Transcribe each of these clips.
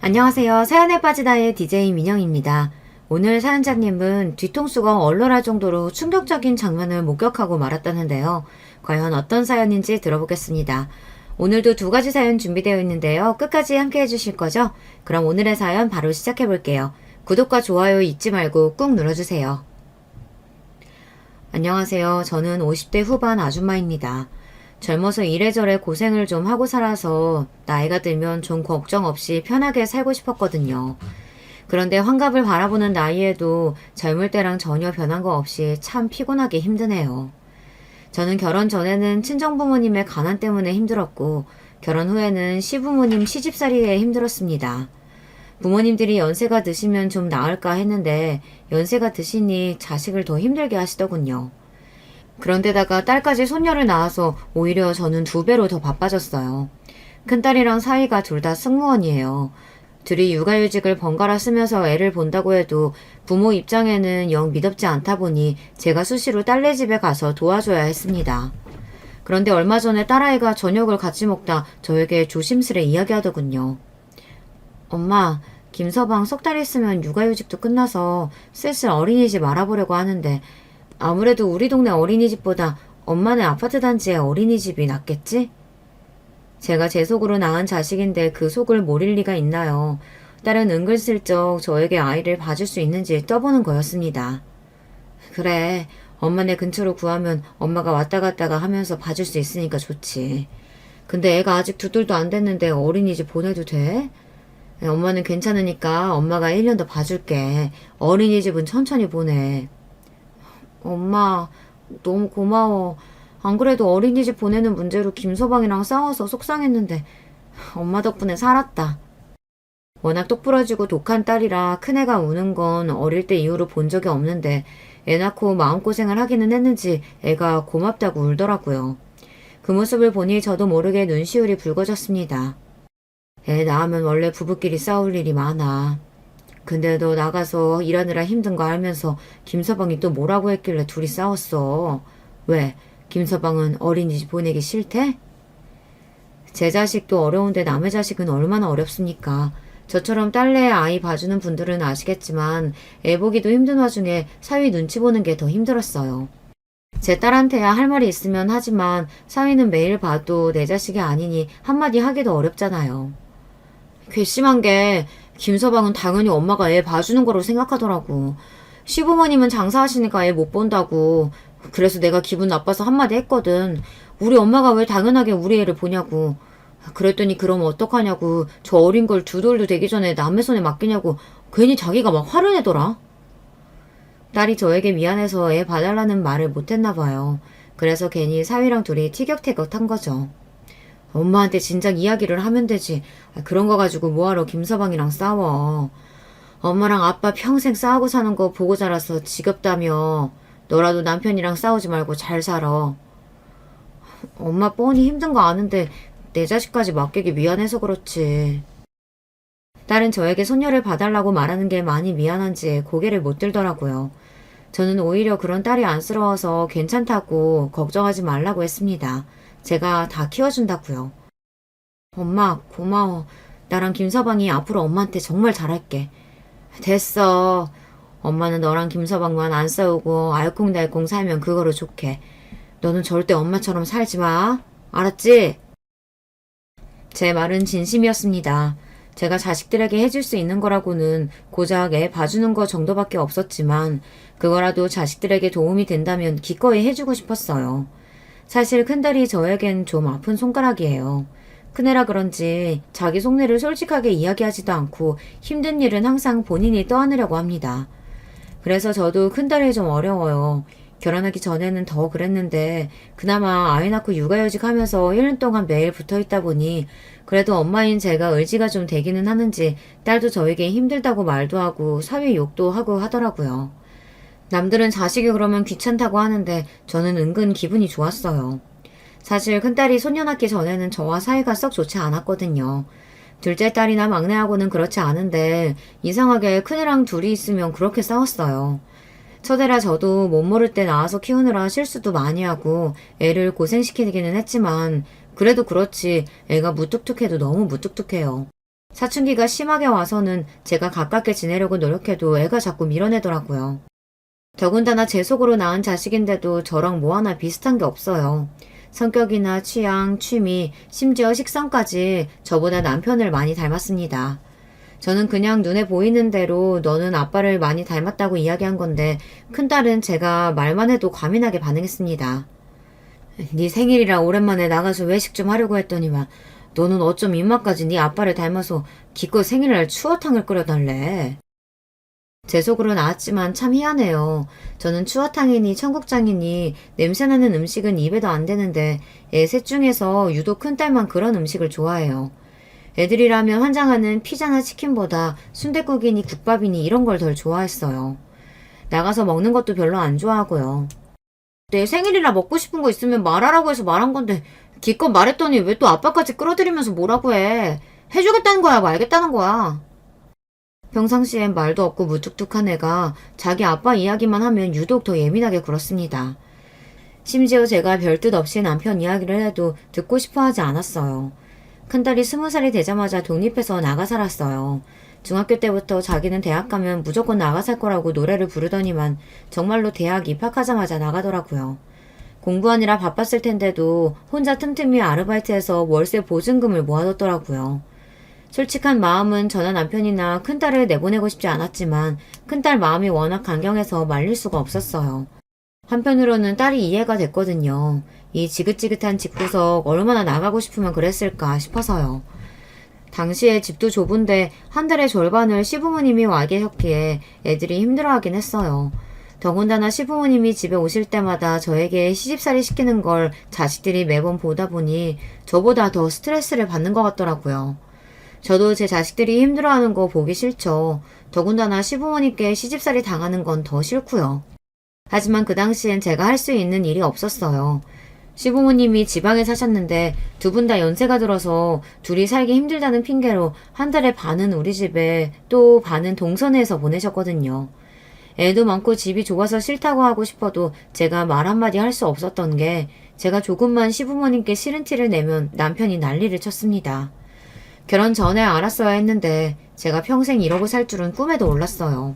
안녕하세요. 사연에 빠지다의 DJ 민영입니다. 오늘 사연자님은 뒤통수가 얼얼할 정도로 충격적인 장면을 목격하고 말았다는데요. 과연 어떤 사연인지 들어보겠습니다. 오늘도 두 가지 사연 준비되어 있는데요. 끝까지 함께 해주실 거죠? 그럼 오늘의 사연 바로 시작해 볼게요. 구독과 좋아요 잊지 말고 꾹 눌러주세요. 안녕하세요. 저는 50대 후반 아줌마입니다. 젊어서 이래저래 고생을 좀 하고 살아서 나이가 들면 좀 걱정 없이 편하게 살고 싶었거든요. 그런데 환갑을 바라보는 나이에도 젊을 때랑 전혀 변한 거 없이 참 피곤하게 힘드네요. 저는 결혼 전에는 친정부모님의 가난 때문에 힘들었고, 결혼 후에는 시부모님 시집살이에 힘들었습니다. 부모님들이 연세가 드시면 좀 나을까 했는데 연세가 드시니 자식을 더 힘들게 하시더군요. 그런데다가 딸까지 손녀를 낳아서 오히려 저는 2배로 더 바빠졌어요. 큰딸이랑 사이가 둘 다 승무원이에요. 둘이 육아휴직을 번갈아 쓰면서 애를 본다고 해도 부모 입장에는 영 미덥지 않다 보니 제가 수시로 딸네 집에 가서 도와줘야 했습니다. 그런데 얼마 전에 딸아이가 저녁을 같이 먹다 저에게 조심스레 이야기하더군요. 엄마, 김서방 석 달 있으면 육아휴직도 끝나서 슬슬 어린이집 알아보려고 하는데 아무래도 우리 동네 어린이집보다 엄마네 아파트 단지의 어린이집이 낫겠지? 제가 제 속으로 낳은 자식인데 그 속을 모를 리가 있나요? 딸은 은근슬쩍 저에게 아이를 봐줄 수 있는지 떠보는 거였습니다. 그래, 엄마네 근처로 구하면 엄마가 왔다 갔다가 하면서 봐줄 수 있으니까 좋지. 근데 애가 아직 2돌도 안 됐는데 어린이집 보내도 돼? 엄마는 괜찮으니까 엄마가 1년 더 봐줄게. 어린이집은 천천히 보내. 엄마, 너무 고마워. 안 그래도 어린이집 보내는 문제로 김서방이랑 싸워서 속상했는데 엄마 덕분에 살았다. 워낙 똑부러지고 독한 딸이라 큰애가 우는 건 어릴 때 이후로 본 적이 없는데 애 낳고 마음고생을 하기는 했는지 애가 고맙다고 울더라고요. 그 모습을 보니 저도 모르게 눈시울이 붉어졌습니다. 애 낳으면 원래 부부끼리 싸울 일이 많아. 근데 너 나가서 일하느라 힘든 거 알면서 김서방이 또 뭐라고 했길래 둘이 싸웠어. 왜? 김서방은 어린이집 보내기 싫대? 제 자식도 어려운데 남의 자식은 얼마나 어렵습니까? 저처럼 딸내 아이 봐주는 분들은 아시겠지만 애 보기도 힘든 와중에 사위 눈치 보는 게 더 힘들었어요. 제 딸한테야 할 말이 있으면 하지만 사위는 매일 봐도 내 자식이 아니니 한마디 하기도 어렵잖아요. 괘씸한 게 김서방은 당연히 엄마가 애 봐주는 거로 생각하더라고. 시부모님은 장사하시니까 애 못 본다고. 그래서 내가 기분 나빠서 한마디 했거든. 우리 엄마가 왜 당연하게 우리 애를 보냐고. 그랬더니 그럼 어떡하냐고. 저 어린 걸 2돌도 되기 전에 남의 손에 맡기냐고 괜히 자기가 막 화를 내더라. 딸이 저에게 미안해서 애 봐달라는 말을 못했나 봐요. 그래서 괜히 사위랑 둘이 티격태격 한 거죠. 엄마한테 진작 이야기를 하면 되지. 그런 거 가지고 뭐하러 김서방이랑 싸워. 엄마랑 아빠 평생 싸우고 사는 거 보고 자라서 지겹다며. 너라도 남편이랑 싸우지 말고 잘 살아. 엄마 뻔히 힘든 거 아는데 내 자식까지 맡기기 미안해서 그렇지. 딸은 저에게 손녀를 봐달라고 말하는 게 많이 미안한지 고개를 못 들더라고요. 저는 오히려 그런 딸이 안쓰러워서 괜찮다고 걱정하지 말라고 했습니다. 제가 다 키워준다고요. 엄마 고마워. 나랑 김서방이 앞으로 엄마한테 정말 잘할게. 됐어. 엄마는 너랑 김서방만 안 싸우고 알콩달콩 살면 그거로 좋게. 너는 절대 엄마처럼 살지 마. 알았지? 제 말은 진심이었습니다. 제가 자식들에게 해줄 수 있는 거라고는 고작 애 봐주는 거 정도밖에 없었지만 그거라도 자식들에게 도움이 된다면 기꺼이 해주고 싶었어요. 사실 큰딸이 저에겐 좀 아픈 손가락이에요. 큰애라 그런지 자기 속내를 솔직하게 이야기하지도 않고 힘든 일은 항상 본인이 떠안으려고 합니다. 그래서 저도 큰딸이 좀 어려워요. 결혼하기 전에는 더 그랬는데 그나마 아이 낳고 육아휴직 하면서 1년 동안 매일 붙어있다 보니 그래도 엄마인 제가 의지가 좀 되기는 하는지 딸도 저에게 힘들다고 말도 하고 사위 욕도 하고 하더라고요. 남들은 자식이 그러면 귀찮다고 하는데 저는 은근 기분이 좋았어요. 사실 큰딸이 소년 낳기 전에는 저와 사이가 썩 좋지 않았거든요. 둘째 딸이나 막내하고는 그렇지 않은데 이상하게 큰애랑 둘이 있으면 그렇게 싸웠어요. 첫애라 저도 못 모를 때 낳아서 키우느라 실수도 많이 하고 애를 고생시키기는 했지만 그래도 그렇지 애가 무뚝뚝해도 너무 무뚝뚝해요. 사춘기가 심하게 와서는 제가 가깝게 지내려고 노력해도 애가 자꾸 밀어내더라고요. 더군다나 제 속으로 낳은 자식인데도 저랑 뭐 하나 비슷한 게 없어요. 성격이나 취향, 취미, 심지어 식성까지 저보다 남편을 많이 닮았습니다. 저는 그냥 눈에 보이는 대로 너는 아빠를 많이 닮았다고 이야기한 건데 큰딸은 제가 말만 해도 과민하게 반응했습니다. 네 생일이라 오랜만에 나가서 외식 좀 하려고 했더니만 너는 어쩜 입맛까지 네 아빠를 닮아서 기껏 생일날 추어탕을 끓여달래. 제 속으로 나왔지만 참 희한해요. 저는 추어탕이니 청국장이니 냄새나는 음식은 입에도 안 되는데 애 셋 중에서 유독 큰딸만 그런 음식을 좋아해요. 애들이라면 환장하는 피자나 치킨보다 순댓국이니 국밥이니 이런 걸 덜 좋아했어요. 나가서 먹는 것도 별로 안 좋아하고요. 내 생일이라 먹고 싶은 거 있으면 말하라고 해서 말한 건데 기껏 말했더니 왜 또 아빠까지 끌어들이면서 뭐라고 해. 해주겠다는 거야 말겠다는 거야. 평상시엔 말도 없고 무뚝뚝한 애가 자기 아빠 이야기만 하면 유독 더 예민하게 굴었습니다. 심지어 제가 별뜻 없이 남편 이야기를 해도 듣고 싶어 하지 않았어요. 큰딸이 20살이 되자마자 독립해서 나가 살았어요. 중학교 때부터 자기는 대학 가면 무조건 나가 살 거라고 노래를 부르더니만 정말로 대학 입학하자마자 나가더라고요. 공부하느라 바빴을 텐데도 혼자 틈틈이 아르바이트해서 월세 보증금을 모아뒀더라고요. 솔직한 마음은 저나 남편이나 큰딸을 내보내고 싶지 않았지만 큰딸 마음이 워낙 강경해서 말릴 수가 없었어요. 한편으로는 딸이 이해가 됐거든요. 이 지긋지긋한 집구석 얼마나 나가고 싶으면 그랬을까 싶어서요. 당시에 집도 좁은데 한 달의 절반을 시부모님이 와 계셨기에 애들이 힘들어하긴 했어요. 더군다나 시부모님이 집에 오실 때마다 저에게 시집살이 시키는 걸 자식들이 매번 보다 보니 저보다 더 스트레스를 받는 것 같더라고요. 저도 제 자식들이 힘들어하는 거 보기 싫죠. 더군다나 시부모님께 시집살이 당하는 건 더 싫고요. 하지만 그 당시엔 제가 할 수 있는 일이 없었어요. 시부모님이 지방에 사셨는데 두 분 다 연세가 들어서 둘이 살기 힘들다는 핑계로 한 달에 반은 우리 집에 또 반은 동선에서 보내셨거든요. 애도 많고 집이 좁아서 싫다고 하고 싶어도 제가 말 한마디 할 수 없었던 게 제가 조금만 시부모님께 싫은 티를 내면 남편이 난리를 쳤습니다. 결혼 전에 알았어야 했는데 제가 평생 이러고 살 줄은 꿈에도 몰랐어요.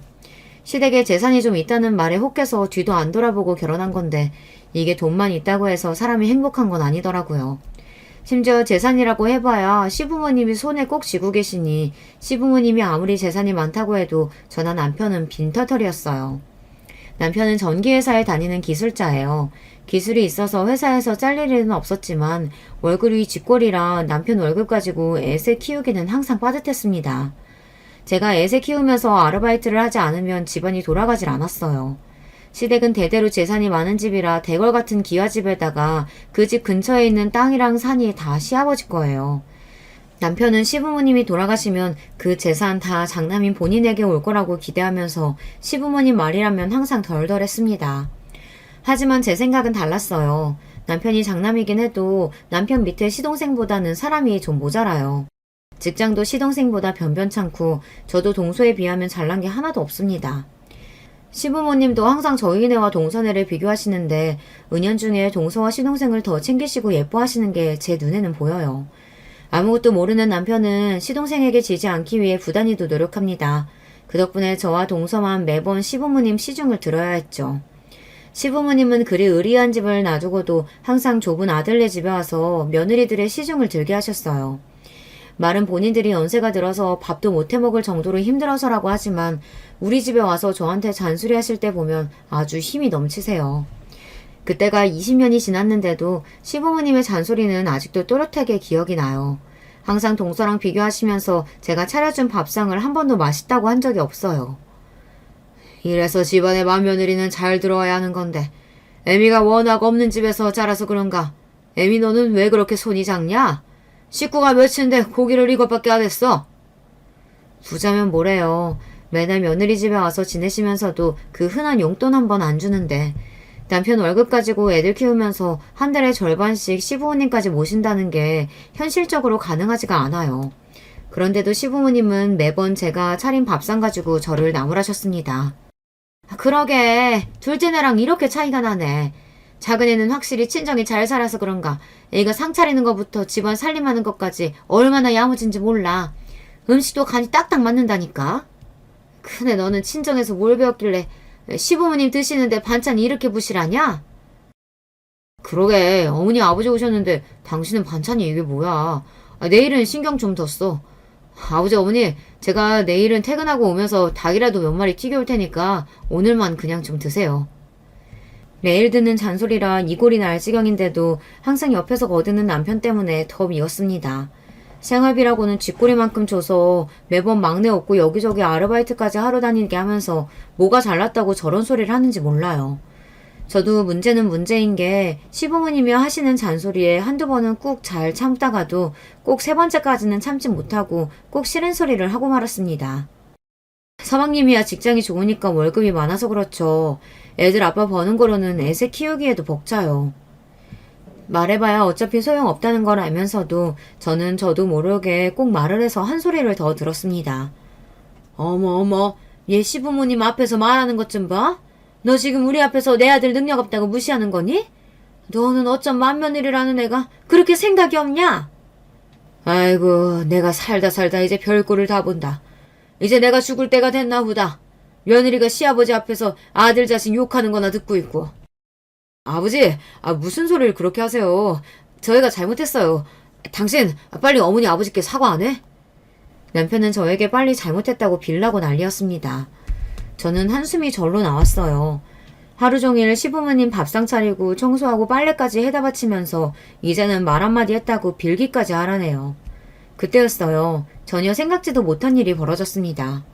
시댁에 재산이 좀 있다는 말에 혹해서 뒤도 안 돌아보고 결혼한 건데 이게 돈만 있다고 해서 사람이 행복한 건 아니더라고요. 심지어 재산이라고 해봐야 시부모님이 손에 꼭 쥐고 계시니 시부모님이 아무리 재산이 많다고 해도 저나 남편은 빈털털이었어요. 남편은 전기회사에 다니는 기술자예요. 기술이 있어서 회사에서 잘릴 일은 없었지만 월급이 쥐꼬리라 남편 월급 가지고 애새 키우기는 항상 빠듯했습니다. 제가 애새 키우면서 아르바이트를 하지 않으면 집안이 돌아가질 않았어요. 시댁은 대대로 재산이 많은 집이라 대궐 같은 기와집에다가 그 집 근처에 있는 땅이랑 산이 다 시아버지 거예요. 남편은 시부모님이 돌아가시면 그 재산 다 장남인 본인에게 올 거라고 기대하면서 시부모님 말이라면 항상 덜덜했습니다. 하지만 제 생각은 달랐어요. 남편이 장남이긴 해도 남편 밑에 시동생보다는 사람이 좀 모자라요. 직장도 시동생보다 변변찮고 저도 동서에 비하면 잘난 게 하나도 없습니다. 시부모님도 항상 저희네와 동서네를 비교하시는데 은연중에 동서와 시동생을 더 챙기시고 예뻐하시는 게 제 눈에는 보여요. 아무것도 모르는 남편은 시동생에게 지지 않기 위해 부단히도 노력합니다. 그 덕분에 저와 동서만 매번 시부모님 시중을 들어야 했죠. 시부모님은 그리 의리한 집을 놔두고도 항상 좁은 아들네 집에 와서 며느리들의 시중을 들게 하셨어요. 말은 본인들이 연세가 들어서 밥도 못 해먹을 정도로 힘들어서라고 하지만 우리 집에 와서 저한테 잔소리 하실 때 보면 아주 힘이 넘치세요. 그때가 20년이 지났는데도 시부모님의 잔소리는 아직도 또렷하게 기억이 나요. 항상 동서랑 비교하시면서 제가 차려준 밥상을 한 번도 맛있다고 한 적이 없어요. 이래서 집안의 맏며느리는 잘 들어와야 하는 건데 애미가 워낙 없는 집에서 자라서 그런가. 애미 너는 왜 그렇게 손이 작냐? 식구가 몇인데 고기를 이것밖에 안 했어? 부자면 뭐래요. 매달 며느리 집에 와서 지내시면서도 그 흔한 용돈 한 번 안 주는데 남편 월급 가지고 애들 키우면서 한 달에 절반씩 시부모님까지 모신다는 게 현실적으로 가능하지가 않아요. 그런데도 시부모님은 매번 제가 차린 밥상 가지고 저를 나무라셨습니다. 그러게 둘째네랑 이렇게 차이가 나네. 작은애는 확실히 친정이 잘 살아서 그런가 애가 상 차리는 것부터 집안 살림하는 것까지 얼마나 야무진지 몰라. 음식도 간이 딱딱 맞는다니까. 근데 너는 친정에서 뭘 배웠길래 시부모님 드시는데 반찬이 이렇게 부실하냐? 그러게, 어머니 아버지 오셨는데 당신은 반찬이 이게 뭐야. 내일은 신경 좀 더 써. 아버지 어머니, 제가 내일은 퇴근하고 오면서 닭이라도 몇 마리 튀겨올 테니까 오늘만 그냥 좀 드세요. 매일 듣는 잔소리라 이골이 날 지경인데도 항상 옆에서 거드는 남편 때문에 더 미웠습니다. 생활비라고는 쥐꼬리만큼 줘서 매번 막내 없고 여기저기 아르바이트까지 하러 다니게 하면서 뭐가 잘났다고 저런 소리를 하는지 몰라요. 저도 문제는 문제인 게 시부모님이 하시는 잔소리에 한두 번은 꾹 잘 참다가도 꼭 세 번째까지는 참지 못하고 꼭 싫은 소리를 하고 말았습니다. 서방님이야 직장이 좋으니까 월급이 많아서 그렇죠. 애들 아빠 버는 거로는 애새 키우기에도 벅차요. 말해봐야 어차피 소용없다는 걸 알면서도 저는 저도 모르게 꼭 말을 해서 한 소리를 더 들었습니다. 어머, 얘 시부모님 앞에서 말하는 것 좀 봐. 너 지금 우리 앞에서 내 아들 능력 없다고 무시하는 거니? 너는 어쩜 맏며느리라는 애가 그렇게 생각이 없냐? 아이고, 내가 살다 이제 별꼴을 다 본다. 이제 내가 죽을 때가 됐나 보다. 며느리가 시아버지 앞에서 아들 자식 욕하는 거나 듣고 있고. 아버지, 무슨 소리를 그렇게 하세요. 저희가 잘못했어요. 당신 빨리 어머니 아버지께 사과 안 해? 남편은 저에게 빨리 잘못했다고 빌라고 난리였습니다. 저는 한숨이 절로 나왔어요. 하루 종일 시부모님 밥상 차리고 청소하고 빨래까지 해다 바치면서 이제는 말 한마디 했다고 빌기까지 하라네요. 그때였어요. 전혀 생각지도 못한 일이 벌어졌습니다.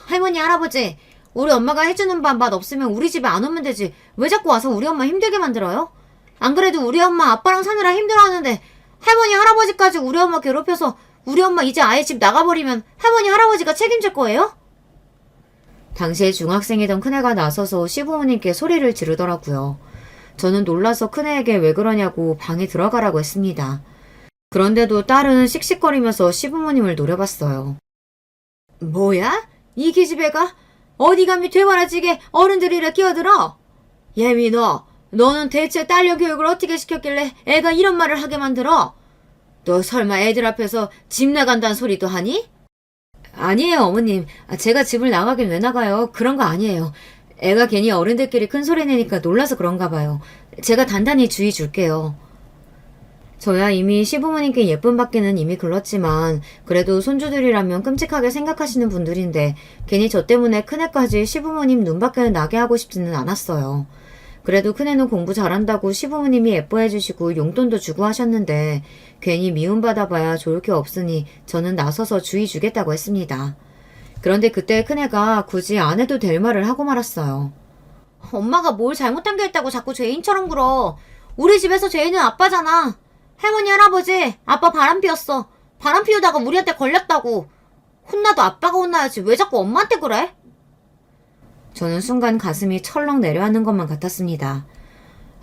할머니, 할아버지, 우리 엄마가 해주는 밥 맛 없으면 우리 집에 안 오면 되지. 왜 자꾸 와서 우리 엄마 힘들게 만들어요? 안 그래도 우리 엄마 아빠랑 사느라 힘들어하는데 할머니, 할아버지까지 우리 엄마 괴롭혀서 우리 엄마 이제 아예 집 나가버리면 할머니, 할아버지가 책임질 거예요? 당시에 중학생이던 큰애가 나서서 시부모님께 소리를 지르더라고요. 저는 놀라서 큰애에게 왜 그러냐고 방에 들어가라고 했습니다. 그런데도 딸은 씩씩거리면서 시부모님을 노려봤어요. 뭐야? 이 기집애가? 어디 감히 되바라지게 어른들이라 끼어들어? 예미 너는 대체 딸려 교육을 어떻게 시켰길래 애가 이런 말을 하게 만들어? 너 설마 애들 앞에서 집 나간다는 소리도 하니? 아니에요, 어머님. 제가 집을 나가긴 왜 나가요? 그런 거 아니에요. 애가 괜히 어른들끼리 큰 소리 내니까 놀라서 그런가 봐요. 제가 단단히 주의 줄게요. 저야 이미 시부모님께 예쁨 받기는 이미 글렀지만 그래도 손주들이라면 끔찍하게 생각하시는 분들인데 괜히 저 때문에 큰애까지 시부모님 눈밖에 나게 하고 싶지는 않았어요. 그래도 큰애는 공부 잘한다고 시부모님이 예뻐해 주시고 용돈도 주고 하셨는데 괜히 미움받아봐야 좋을 게 없으니 저는 나서서 주의 주겠다고 했습니다. 그런데 그때 큰애가 굳이 안 해도 될 말을 하고 말았어요. 엄마가 뭘 잘못한 게 있다고 자꾸 죄인처럼 굴어. 우리 집에서 죄인은 아빠잖아. 할머니, 할아버지, 아빠 바람 피웠어. 바람 피우다가 우리한테 걸렸다고. 혼나도 아빠가 혼나야지 왜 자꾸 엄마한테 그래? 저는 순간 가슴이 철렁 내려앉는 것만 같았습니다.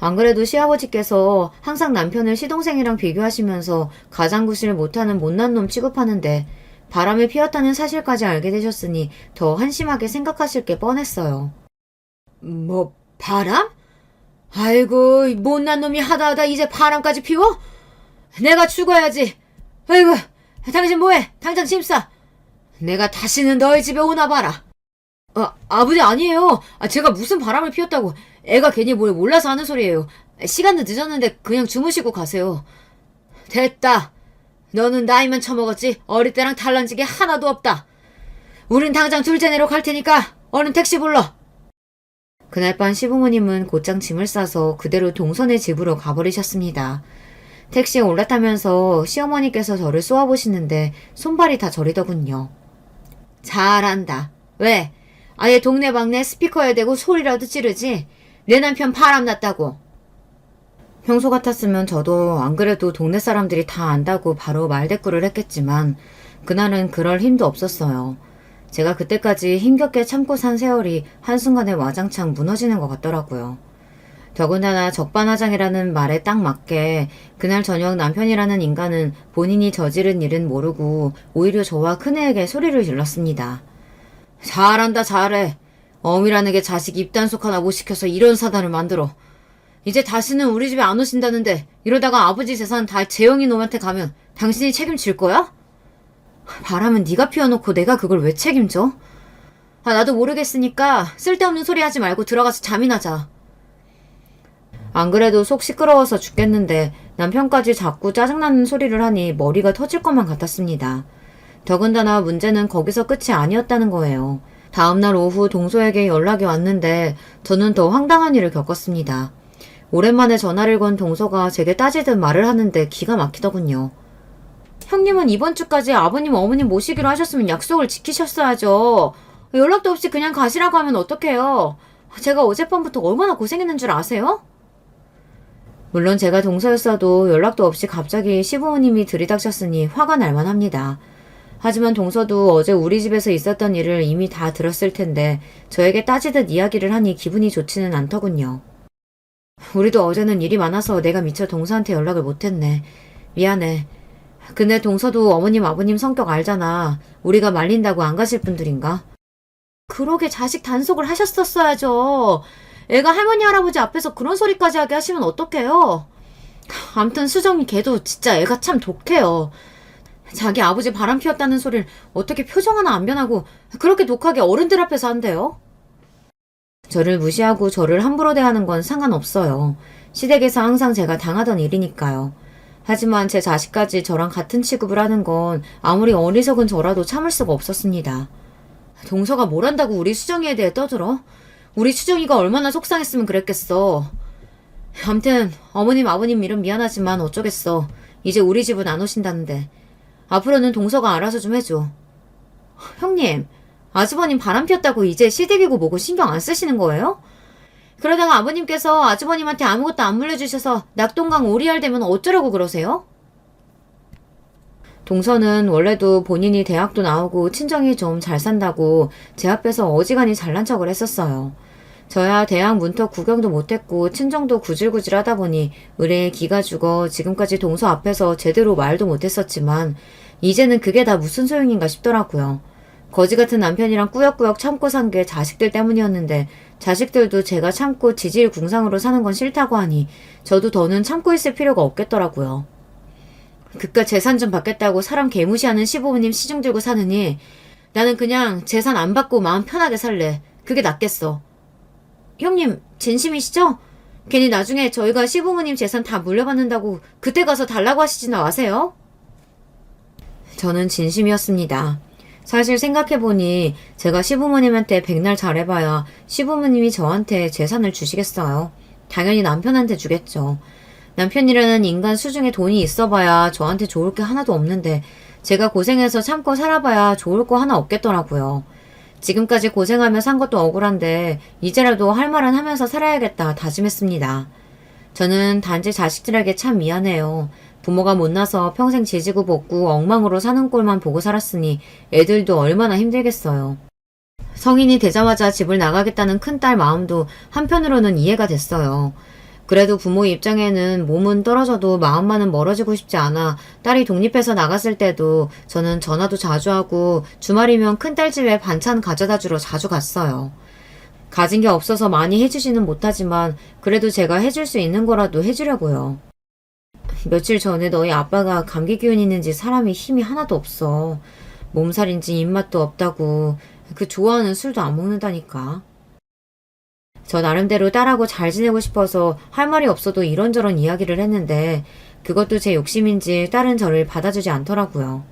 안 그래도 시아버지께서 항상 남편을 시동생이랑 비교하시면서 가장구실 못하는 못난 놈 취급하는데 바람을 피웠다는 사실까지 알게 되셨으니 더 한심하게 생각하실 게 뻔했어요. 뭐 바람? 아이고, 못난 놈이 하다 이제 바람까지 피워? 내가 죽어야지. 아이고, 당신 뭐해? 당장 짐 싸. 내가 다시는 너희 집에 오나 봐라. 아버지 아니에요. 제가 무슨 바람을 피웠다고. 애가 괜히 뭘 몰라서 하는 소리예요. 시간도 늦었는데 그냥 주무시고 가세요. 됐다. 너는 나이만 처먹었지 어릴 때랑 달라진 게 하나도 없다. 우린 당장 둘째 내로 갈 테니까 얼른 택시 불러. 그날 밤 시부모님은 곧장 짐을 싸서 그대로 동선의 집으로 가버리셨습니다. 택시에 올라타면서 시어머니께서 저를 쏘아보시는데 손발이 다 저리더군요. 잘한다. 왜? 아예 동네방네 스피커에 대고 소리라도 지르지? 내 남편 바람났다고. 평소 같았으면 저도 안 그래도 동네 사람들이 다 안다고 바로 말대꾸를 했겠지만 그날은 그럴 힘도 없었어요. 제가 그때까지 힘겹게 참고 산 세월이 한순간에 와장창 무너지는 것 같더라고요. 더군다나 적반하장이라는 말에 딱 맞게 그날 저녁 남편이라는 인간은 본인이 저지른 일은 모르고 오히려 저와 큰애에게 소리를 질렀습니다. 잘한다 잘해. 어미라는 게 자식 입단속 하나 못 시켜서 이런 사단을 만들어. 이제 다시는 우리 집에 안 오신다는데 이러다가 아버지 재산 다 재영이 놈한테 가면 당신이 책임질 거야? 바람은 네가 피워놓고 내가 그걸 왜 책임져? 나도 모르겠으니까 쓸데없는 소리 하지 말고 들어가서 잠이나 자. 안 그래도 속 시끄러워서 죽겠는데 남편까지 자꾸 짜증나는 소리를 하니 머리가 터질 것만 같았습니다. 더군다나 문제는 거기서 끝이 아니었다는 거예요. 다음날 오후 동서에게 연락이 왔는데 저는 더 황당한 일을 겪었습니다. 오랜만에 전화를 건 동서가 제게 따지듯 말을 하는데 기가 막히더군요. 형님은 이번 주까지 아버님 어머님 모시기로 하셨으면 약속을 지키셨어야죠. 연락도 없이 그냥 가시라고 하면 어떡해요. 제가 어젯밤부터 얼마나 고생했는 줄 아세요? 물론 제가 동서였어도 연락도 없이 갑자기 시부모님이 들이닥쳤으니 화가 날만 합니다. 하지만 동서도 어제 우리 집에서 있었던 일을 이미 다 들었을 텐데 저에게 따지듯 이야기를 하니 기분이 좋지는 않더군요. 우리도 어제는 일이 많아서 내가 미처 동서한테 연락을 못했네. 미안해. 근데 동서도 어머님 아버님 성격 알잖아. 우리가 말린다고 안 가실 분들인가? 그러게 자식 단속을 하셨었어야죠. 애가 할머니 할아버지 앞에서 그런 소리까지 하게 하시면 어떡해요. 암튼 수정이 걔도 진짜 애가 참 독해요. 자기 아버지 바람 피웠다는 소리를 어떻게 표정 하나 안 변하고 그렇게 독하게 어른들 앞에서 한대요? 저를 무시하고 저를 함부로 대하는 건 상관없어요. 시댁에서 항상 제가 당하던 일이니까요. 하지만 제 자식까지 저랑 같은 취급을 하는 건 아무리 어리석은 저라도 참을 수가 없었습니다. 동서가 뭘 한다고 우리 수정이에 대해 떠들어? 우리 수정이가 얼마나 속상했으면 그랬겠어. 암튼 어머님 아버님 일은 미안하지만 어쩌겠어. 이제 우리 집은 안 오신다는데. 앞으로는 동서가 알아서 좀 해줘. 형님, 아주버님 바람 피웠다고 이제 시댁이고 뭐고 신경 안 쓰시는 거예요? 그러다가 아버님께서 아주버님한테 아무것도 안 물려주셔서 낙동강 오리알 되면 어쩌려고 그러세요? 동서는 원래도 본인이 대학도 나오고 친정이 좀 잘 산다고 제 앞에서 어지간히 잘난 척을 했었어요. 저야 대학 문턱 구경도 못했고 친정도 구질구질 하다 보니 의뢰에 기가 죽어 지금까지 동서 앞에서 제대로 말도 못했었지만 이제는 그게 다 무슨 소용인가 싶더라고요. 거지 같은 남편이랑 꾸역꾸역 참고 산 게 자식들 때문이었는데 자식들도 제가 참고 지질궁상으로 사는 건 싫다고 하니 저도 더는 참고 있을 필요가 없겠더라고요. 그깟 재산 좀 받겠다고 사람 개무시하는 시부모님 시중 들고 사느니 나는 그냥 재산 안 받고 마음 편하게 살래. 그게 낫겠어. 형님 진심이시죠? 괜히 나중에 저희가 시부모님 재산 다 물려받는다고 그때 가서 달라고 하시지나 마세요. 저는 진심이었습니다. 사실 생각해보니 제가 시부모님한테 백날 잘해봐야 시부모님이 저한테 재산을 주시겠어요. 당연히 남편한테 주겠죠. 남편이라는 인간 수중에 돈이 있어봐야 저한테 좋을 게 하나도 없는데 제가 고생해서 참고 살아봐야 좋을 거 하나 없겠더라고요. 지금까지 고생하며 산 것도 억울한데 이제라도 할 말은 하면서 살아야겠다 다짐했습니다. 저는 단지 자식들에게 참 미안해요. 부모가 못나서 평생 지지고 볶고 엉망으로 사는 꼴만 보고 살았으니 애들도 얼마나 힘들겠어요. 성인이 되자마자 집을 나가겠다는 큰딸 마음도 한편으로는 이해가 됐어요. 그래도 부모 입장에는 몸은 떨어져도 마음만은 멀어지고 싶지 않아 딸이 독립해서 나갔을 때도 저는 전화도 자주 하고 주말이면 큰딸 집에 반찬 가져다 주러 자주 갔어요. 가진 게 없어서 많이 해주지는 못하지만 그래도 제가 해줄 수 있는 거라도 해주려고요. 며칠 전에 너희 아빠가 감기 기운 있는지 사람이 힘이 하나도 없어. 몸살인지 입맛도 없다고. 그 좋아하는 술도 안 먹는다니까. 저 나름대로 딸하고 잘 지내고 싶어서 할 말이 없어도 이런저런 이야기를 했는데 그것도 제 욕심인지 딸은 저를 받아주지 않더라고요.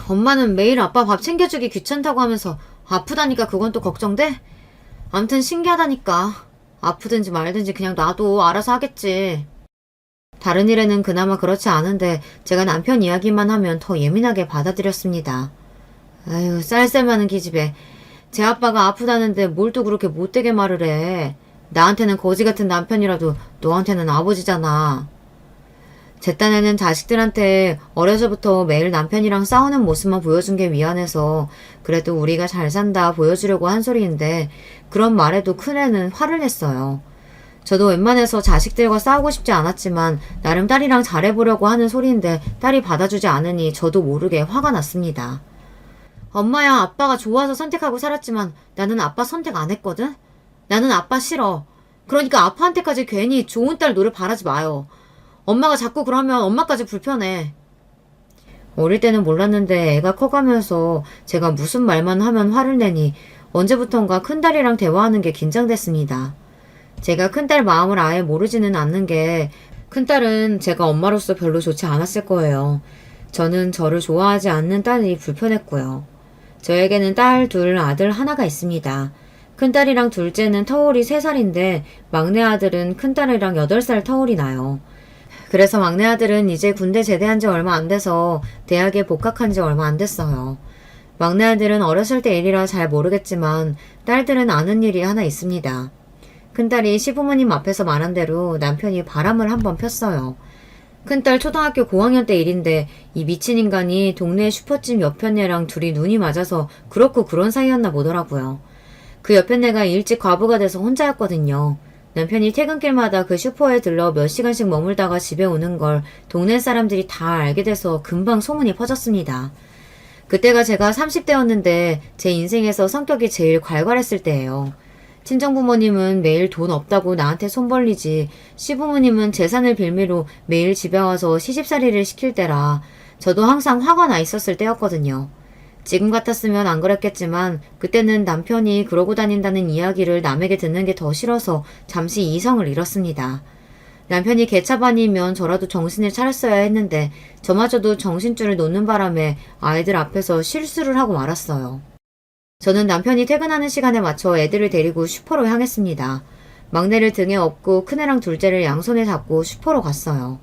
엄마는 매일 아빠 밥 챙겨주기 귀찮다고 하면서 아프다니까 그건 또 걱정돼? 암튼 신기하다니까. 아프든지 말든지 그냥 놔도 알아서 하겠지. 다른 일에는 그나마 그렇지 않은데 제가 남편 이야기만 하면 더 예민하게 받아들였습니다. 아유 쌀쌀하는 기집애. 제 아빠가 아프다는데 뭘 또 그렇게 못되게 말을 해. 나한테는 거지 같은 남편이라도 너한테는 아버지잖아. 제 딴에는 자식들한테 어려서부터 매일 남편이랑 싸우는 모습만 보여준 게 미안해서 그래도 우리가 잘 산다 보여주려고 한 소리인데 그런 말에도 큰애는 화를 냈어요. 저도 웬만해서 자식들과 싸우고 싶지 않았지만 나름 딸이랑 잘해보려고 하는 소리인데 딸이 받아주지 않으니 저도 모르게 화가 났습니다. 엄마야 아빠가 좋아서 선택하고 살았지만 나는 아빠 선택 안 했거든? 나는 아빠 싫어. 그러니까 아빠한테까지 괜히 좋은 딸 노를 바라지 마요. 엄마가 자꾸 그러면 엄마까지 불편해. 어릴 때는 몰랐는데 애가 커가면서 제가 무슨 말만 하면 화를 내니 언제부턴가 큰딸이랑 대화하는 게 긴장됐습니다. 제가 큰딸 마음을 아예 모르지는 않는 게 큰딸은 제가 엄마로서 별로 좋지 않았을 거예요. 저는 저를 좋아하지 않는 딸이 불편했고요. 저에게는 딸 둘, 아들 하나가 있습니다. 큰딸이랑 둘째는 터울이 3살인데 막내 아들은 큰딸이랑 8살 터울이 나요. 그래서 막내 아들은 이제 군대 제대한 지 얼마 안 돼서 대학에 복학한 지 얼마 안 됐어요. 막내 아들은 어렸을 때 일이라 잘 모르겠지만 딸들은 아는 일이 하나 있습니다. 큰딸이 시부모님 앞에서 말한 대로 남편이 바람을 한번 폈어요. 큰딸 초등학교 고학년 때 일인데 이 미친 인간이 동네 슈퍼집 옆에 애랑 둘이 눈이 맞아서 그렇고 그런 사이였나 보더라고요. 그 옆에 애가 일찍 과부가 돼서 혼자였거든요. 남편이 퇴근길마다 그 슈퍼에 들러 몇 시간씩 머물다가 집에 오는 걸 동네 사람들이 다 알게 돼서 금방 소문이 퍼졌습니다. 그때가 제가 30대였는데 제 인생에서 성격이 제일 괄괄했을 때예요. 친정부모님은 매일 돈 없다고 나한테 손 벌리지 시부모님은 재산을 빌미로 매일 집에 와서 시집살이를 시킬 때라 저도 항상 화가 나 있었을 때였거든요. 지금 같았으면 안 그랬겠지만 그때는 남편이 그러고 다닌다는 이야기를 남에게 듣는 게 더 싫어서 잠시 이성을 잃었습니다. 남편이 개차반이면 저라도 정신을 차렸어야 했는데 저마저도 정신줄을 놓는 바람에 아이들 앞에서 실수를 하고 말았어요. 저는 남편이 퇴근하는 시간에 맞춰 애들을 데리고 슈퍼로 향했습니다. 막내를 등에 업고 큰애랑 둘째를 양손에 잡고 슈퍼로 갔어요.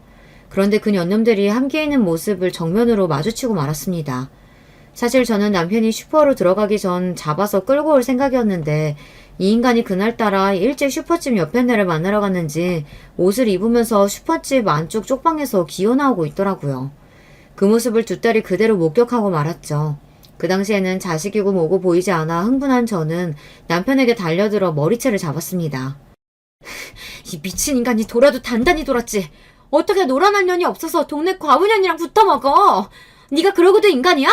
그런데 그 년놈들이 함께 있는 모습을 정면으로 마주치고 말았습니다. 사실 저는 남편이 슈퍼로 들어가기 전 잡아서 끌고 올 생각이었는데 이 인간이 그날따라 일찍 슈퍼집 옆에 애를 만나러 갔는지 옷을 입으면서 슈퍼집 안쪽 쪽방에서 기어나오고 있더라고요. 그 모습을 두 딸이 그대로 목격하고 말았죠. 그 당시에는 자식이고 뭐고 보이지 않아 흥분한 저는 남편에게 달려들어 머리채를 잡았습니다. 이 미친 인간이 돌아도 단단히 돌았지. 어떻게 노란할 년이 없어서 동네 과부년이랑 붙어먹어. 네가 그러고도 인간이야?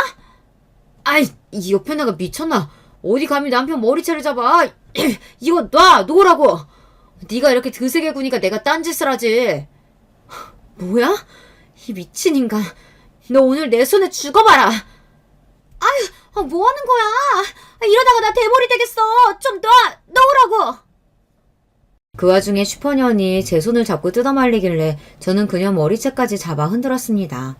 아이, 이 옆에 나가 미쳤나? 어디 감히 남편 머리채를 잡아? 이거 놓으라고. 네가 이렇게 드세게 구니까 내가 딴짓을 하지. 뭐야? 이 미친 인간. 너 오늘 내 손에 죽어봐라. 아유, 뭐 하는 거야? 이러다가 나 대머리 되겠어. 좀 놓으라고. 그 와중에 슈퍼년이 제 손을 잡고 뜯어말리길래 저는 그녀 머리채까지 잡아 흔들었습니다.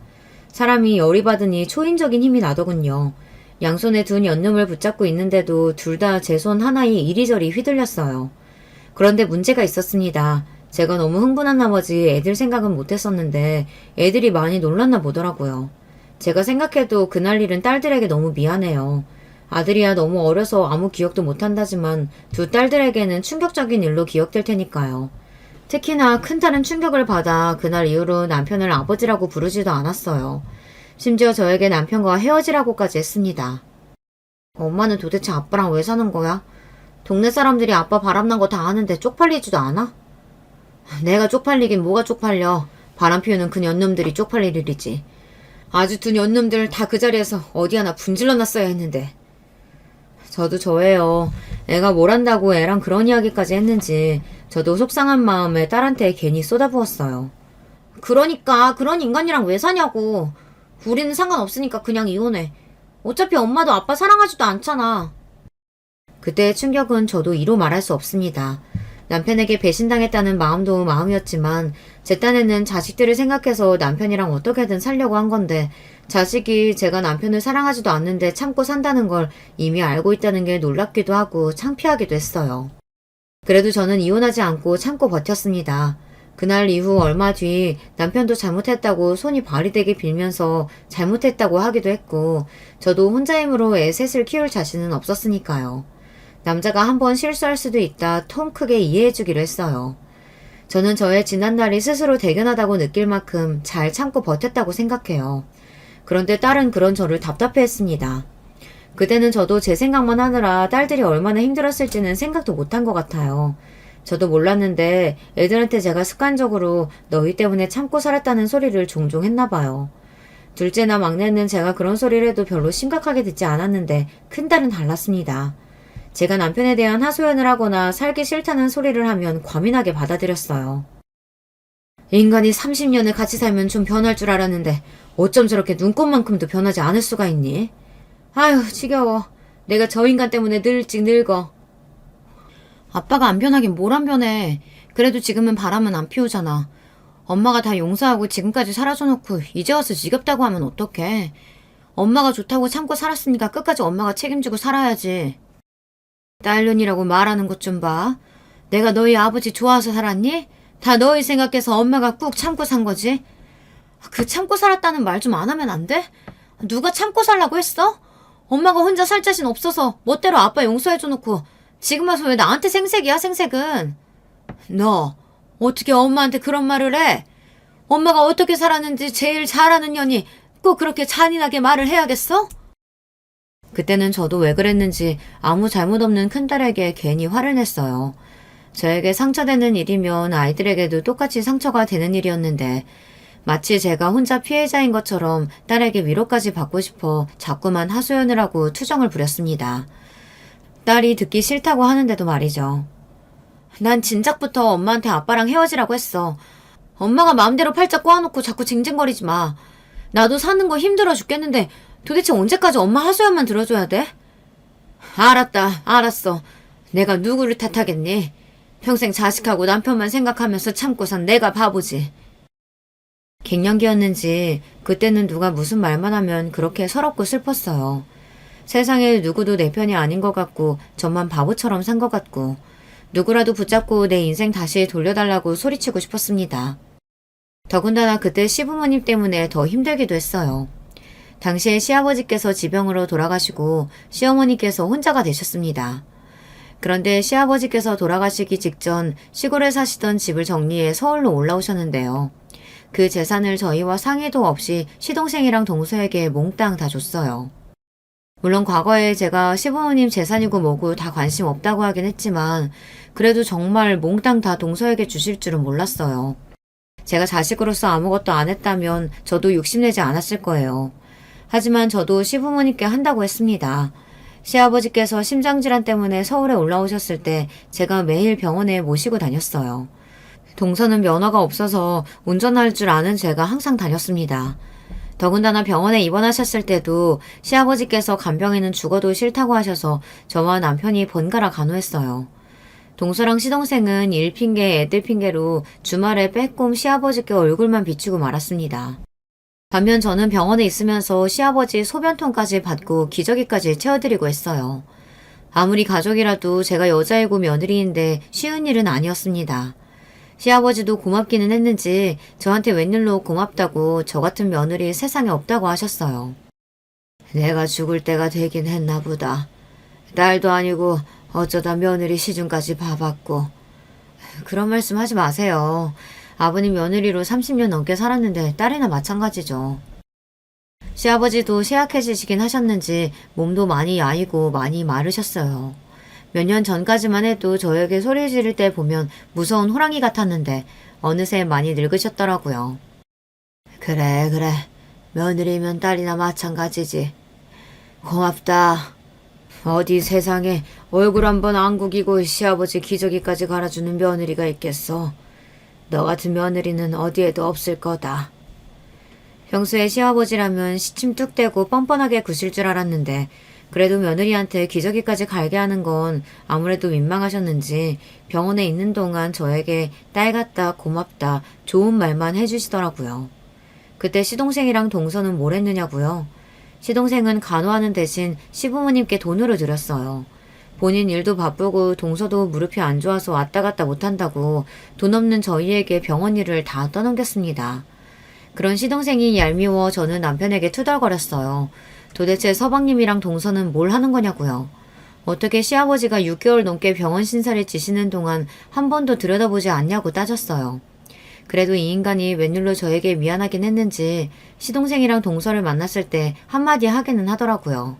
사람이 열이 받으니 초인적인 힘이 나더군요. 양손에 둔 연놈을 붙잡고 있는데도 둘 다 제 손 하나에 이리저리 휘둘렸어요. 그런데 문제가 있었습니다. 제가 너무 흥분한 나머지 애들 생각은 못했었는데 애들이 많이 놀랐나 보더라고요. 제가 생각해도 그날 일은 딸들에게 너무 미안해요. 아들이야 너무 어려서 아무 기억도 못한다지만 두 딸들에게는 충격적인 일로 기억될 테니까요. 특히나 큰딸은 충격을 받아 그날 이후로 남편을 아버지라고 부르지도 않았어요. 심지어 저에게 남편과 헤어지라고까지 했습니다. 엄마는 도대체 아빠랑 왜 사는 거야? 동네 사람들이 아빠 바람난 거 다 아는데 쪽팔리지도 않아? 내가 쪽팔리긴 뭐가 쪽팔려. 바람 피우는 그 년놈들이 쪽팔릴 일이지. 아주 두 년놈들 다 그 자리에서 어디 하나 분질러 놨어야 했는데. 저도 저예요. 애가 뭘 한다고 애랑 그런 이야기까지 했는지 저도 속상한 마음에 딸한테 괜히 쏟아부었어요. 그러니까 그런 인간이랑 왜 사냐고. 우리는 상관없으니까 그냥 이혼해. 어차피 엄마도 아빠 사랑하지도 않잖아. 그때의 충격은 저도 이루 말할 수 없습니다. 남편에게 배신당했다는 마음도 마음이었지만 제 딴에는 자식들을 생각해서 남편이랑 어떻게든 살려고 한 건데 자식이 제가 남편을 사랑하지도 않는데 참고 산다는 걸 이미 알고 있다는 게 놀랍기도 하고 창피하기도 했어요. 그래도 저는 이혼하지 않고 참고 버텼습니다. 그날 이후 얼마 뒤 남편도 잘못했다고 손이 발이 되게 빌면서 잘못했다고 하기도 했고 저도 혼자 힘으로 애 셋을 키울 자신은 없었으니까요. 남자가 한번 실수할 수도 있다 통 크게 이해해주기로 했어요. 저는 저의 지난날이 스스로 대견하다고 느낄 만큼 잘 참고 버텼다고 생각해요. 그런데 딸은 그런 저를 답답해했습니다. 그때는 저도 제 생각만 하느라 딸들이 얼마나 힘들었을지는 생각도 못한 것 같아요. 저도 몰랐는데 애들한테 제가 습관적으로 너희 때문에 참고 살았다는 소리를 종종 했나 봐요. 둘째나 막내는 제가 그런 소리를 해도 별로 심각하게 듣지 않았는데 큰딸은 달랐습니다. 제가 남편에 대한 하소연을 하거나 살기 싫다는 소리를 하면 과민하게 받아들였어요. 인간이 30년을 같이 살면 좀 변할 줄 알았는데 어쩜 저렇게 눈꽃만큼도 변하지 않을 수가 있니? 아휴, 지겨워. 내가 저 인간 때문에 늙지 늙어. 아빠가 안 변하긴 뭘 안 변해. 그래도 지금은 바람은 안 피우잖아. 엄마가 다 용서하고 지금까지 살아줘놓고 이제 와서 지겹다고 하면 어떡해. 엄마가 좋다고 참고 살았으니까 끝까지 엄마가 책임지고 살아야지. 딸년이라고 말하는 것 좀 봐. 내가 너희 아버지 좋아서 살았니? 다 너희 생각해서 엄마가 꾹 참고 산 거지. 그 참고 살았다는 말 좀 안 하면 안 돼? 누가 참고 살라고 했어? 엄마가 혼자 살 자신 없어서 멋대로 아빠 용서해줘놓고 지금 와서 왜 나한테 생색이야, 생색은. 너 어떻게 엄마한테 그런 말을 해? 엄마가 어떻게 살았는지 제일 잘 아는 년이 꼭 그렇게 잔인하게 말을 해야겠어? 그때는 저도 왜 그랬는지 아무 잘못 없는 큰딸에게 괜히 화를 냈어요. 저에게 상처되는 일이면 아이들에게도 똑같이 상처가 되는 일이었는데 마치 제가 혼자 피해자인 것처럼 딸에게 위로까지 받고 싶어 자꾸만 하소연을 하고 투정을 부렸습니다. 딸이 듣기 싫다고 하는데도 말이죠. 난 진작부터 엄마한테 아빠랑 헤어지라고 했어. 엄마가 마음대로 팔자 꼬아놓고 자꾸 징징거리지 마. 나도 사는 거 힘들어 죽겠는데 도대체 언제까지 엄마 하소연만 들어줘야 돼? 알았다, 알았어. 내가 누구를 탓하겠니? 평생 자식하고 남편만 생각하면서 참고 산 내가 바보지. 갱년기였는지 그때는 누가 무슨 말만 하면 그렇게 서럽고 슬펐어요. 세상에 누구도 내 편이 아닌 것 같고 저만 바보처럼 산 것 같고 누구라도 붙잡고 내 인생 다시 돌려달라고 소리치고 싶었습니다. 더군다나 그때 시부모님 때문에 더 힘들기도 했어요. 당시에 시아버지께서 지병으로 돌아가시고 시어머니께서 혼자가 되셨습니다. 그런데 시아버지께서 돌아가시기 직전 시골에 사시던 집을 정리해 서울로 올라오셨는데요. 그 재산을 저희와 상의도 없이 시동생이랑 동서에게 몽땅 다 줬어요. 물론 과거에 제가 시부모님 재산이고 뭐고 다 관심 없다고 하긴 했지만 그래도 정말 몽땅 다 동서에게 주실 줄은 몰랐어요. 제가 자식으로서 아무것도 안 했다면 저도 욕심내지 않았을 거예요. 하지만 저도 시부모님께 한다고 했습니다. 시아버지께서 심장질환 때문에 서울에 올라오셨을 때 제가 매일 병원에 모시고 다녔어요. 동서는 면허가 없어서 운전할 줄 아는 제가 항상 다녔습니다. 더군다나 병원에 입원하셨을 때도 시아버지께서 간병인은 죽어도 싫다고 하셔서 저와 남편이 번갈아 간호했어요. 동서랑 시동생은 일 핑계, 애들 핑계로 주말에 빼꼼 시아버지께 얼굴만 비추고 말았습니다. 반면 저는 병원에 있으면서 시아버지 소변통까지 받고 기저귀까지 채워드리고 했어요. 아무리 가족이라도 제가 여자이고 며느리인데 쉬운 일은 아니었습니다. 시아버지도 고맙기는 했는지 저한테 웬일로 고맙다고 저 같은 며느리 세상에 없다고 하셨어요. 내가 죽을 때가 되긴 했나 보다. 딸도 아니고 어쩌다 며느리 시중까지 봐봤고. 그런 말씀 하지 마세요. 아버님 며느리로 30년 넘게 살았는데 딸이나 마찬가지죠. 시아버지도 쇠약해지시긴 하셨는지 몸도 많이 야이고 많이 마르셨어요. 몇 년 전까지만 해도 저에게 소리 지를 때 보면 무서운 호랑이 같았는데 어느새 많이 늙으셨더라고요. 그래. 며느리면 딸이나 마찬가지지. 고맙다. 어디 세상에 얼굴 한번 안 구기고 시아버지 기저귀까지 갈아주는 며느리가 있겠어. 너 같은 며느리는 어디에도 없을 거다. 평소에 시아버지라면 시침 뚝 떼고 뻔뻔하게 구실 줄 알았는데 그래도 며느리한테 기저귀까지 갈게 하는 건 아무래도 민망하셨는지 병원에 있는 동안 저에게 딸 같다, 고맙다, 좋은 말만 해주시더라고요. 그때 시동생이랑 동서는 뭘 했느냐고요? 시동생은 간호하는 대신 시부모님께 돈으로 드렸어요. 본인 일도 바쁘고 동서도 무릎이 안 좋아서 왔다 갔다 못한다고 돈 없는 저희에게 병원 일을 다 떠넘겼습니다. 그런 시동생이 얄미워 저는 남편에게 투덜거렸어요. 도대체 서방님이랑 동서는 뭘 하는 거냐고요. 어떻게 시아버지가 6개월 넘게 병원 신사를 지시는 동안 한 번도 들여다보지 않냐고 따졌어요. 그래도 이 인간이 웬일로 저에게 미안하긴 했는지 시동생이랑 동서를 만났을 때 한마디 하기는 하더라고요.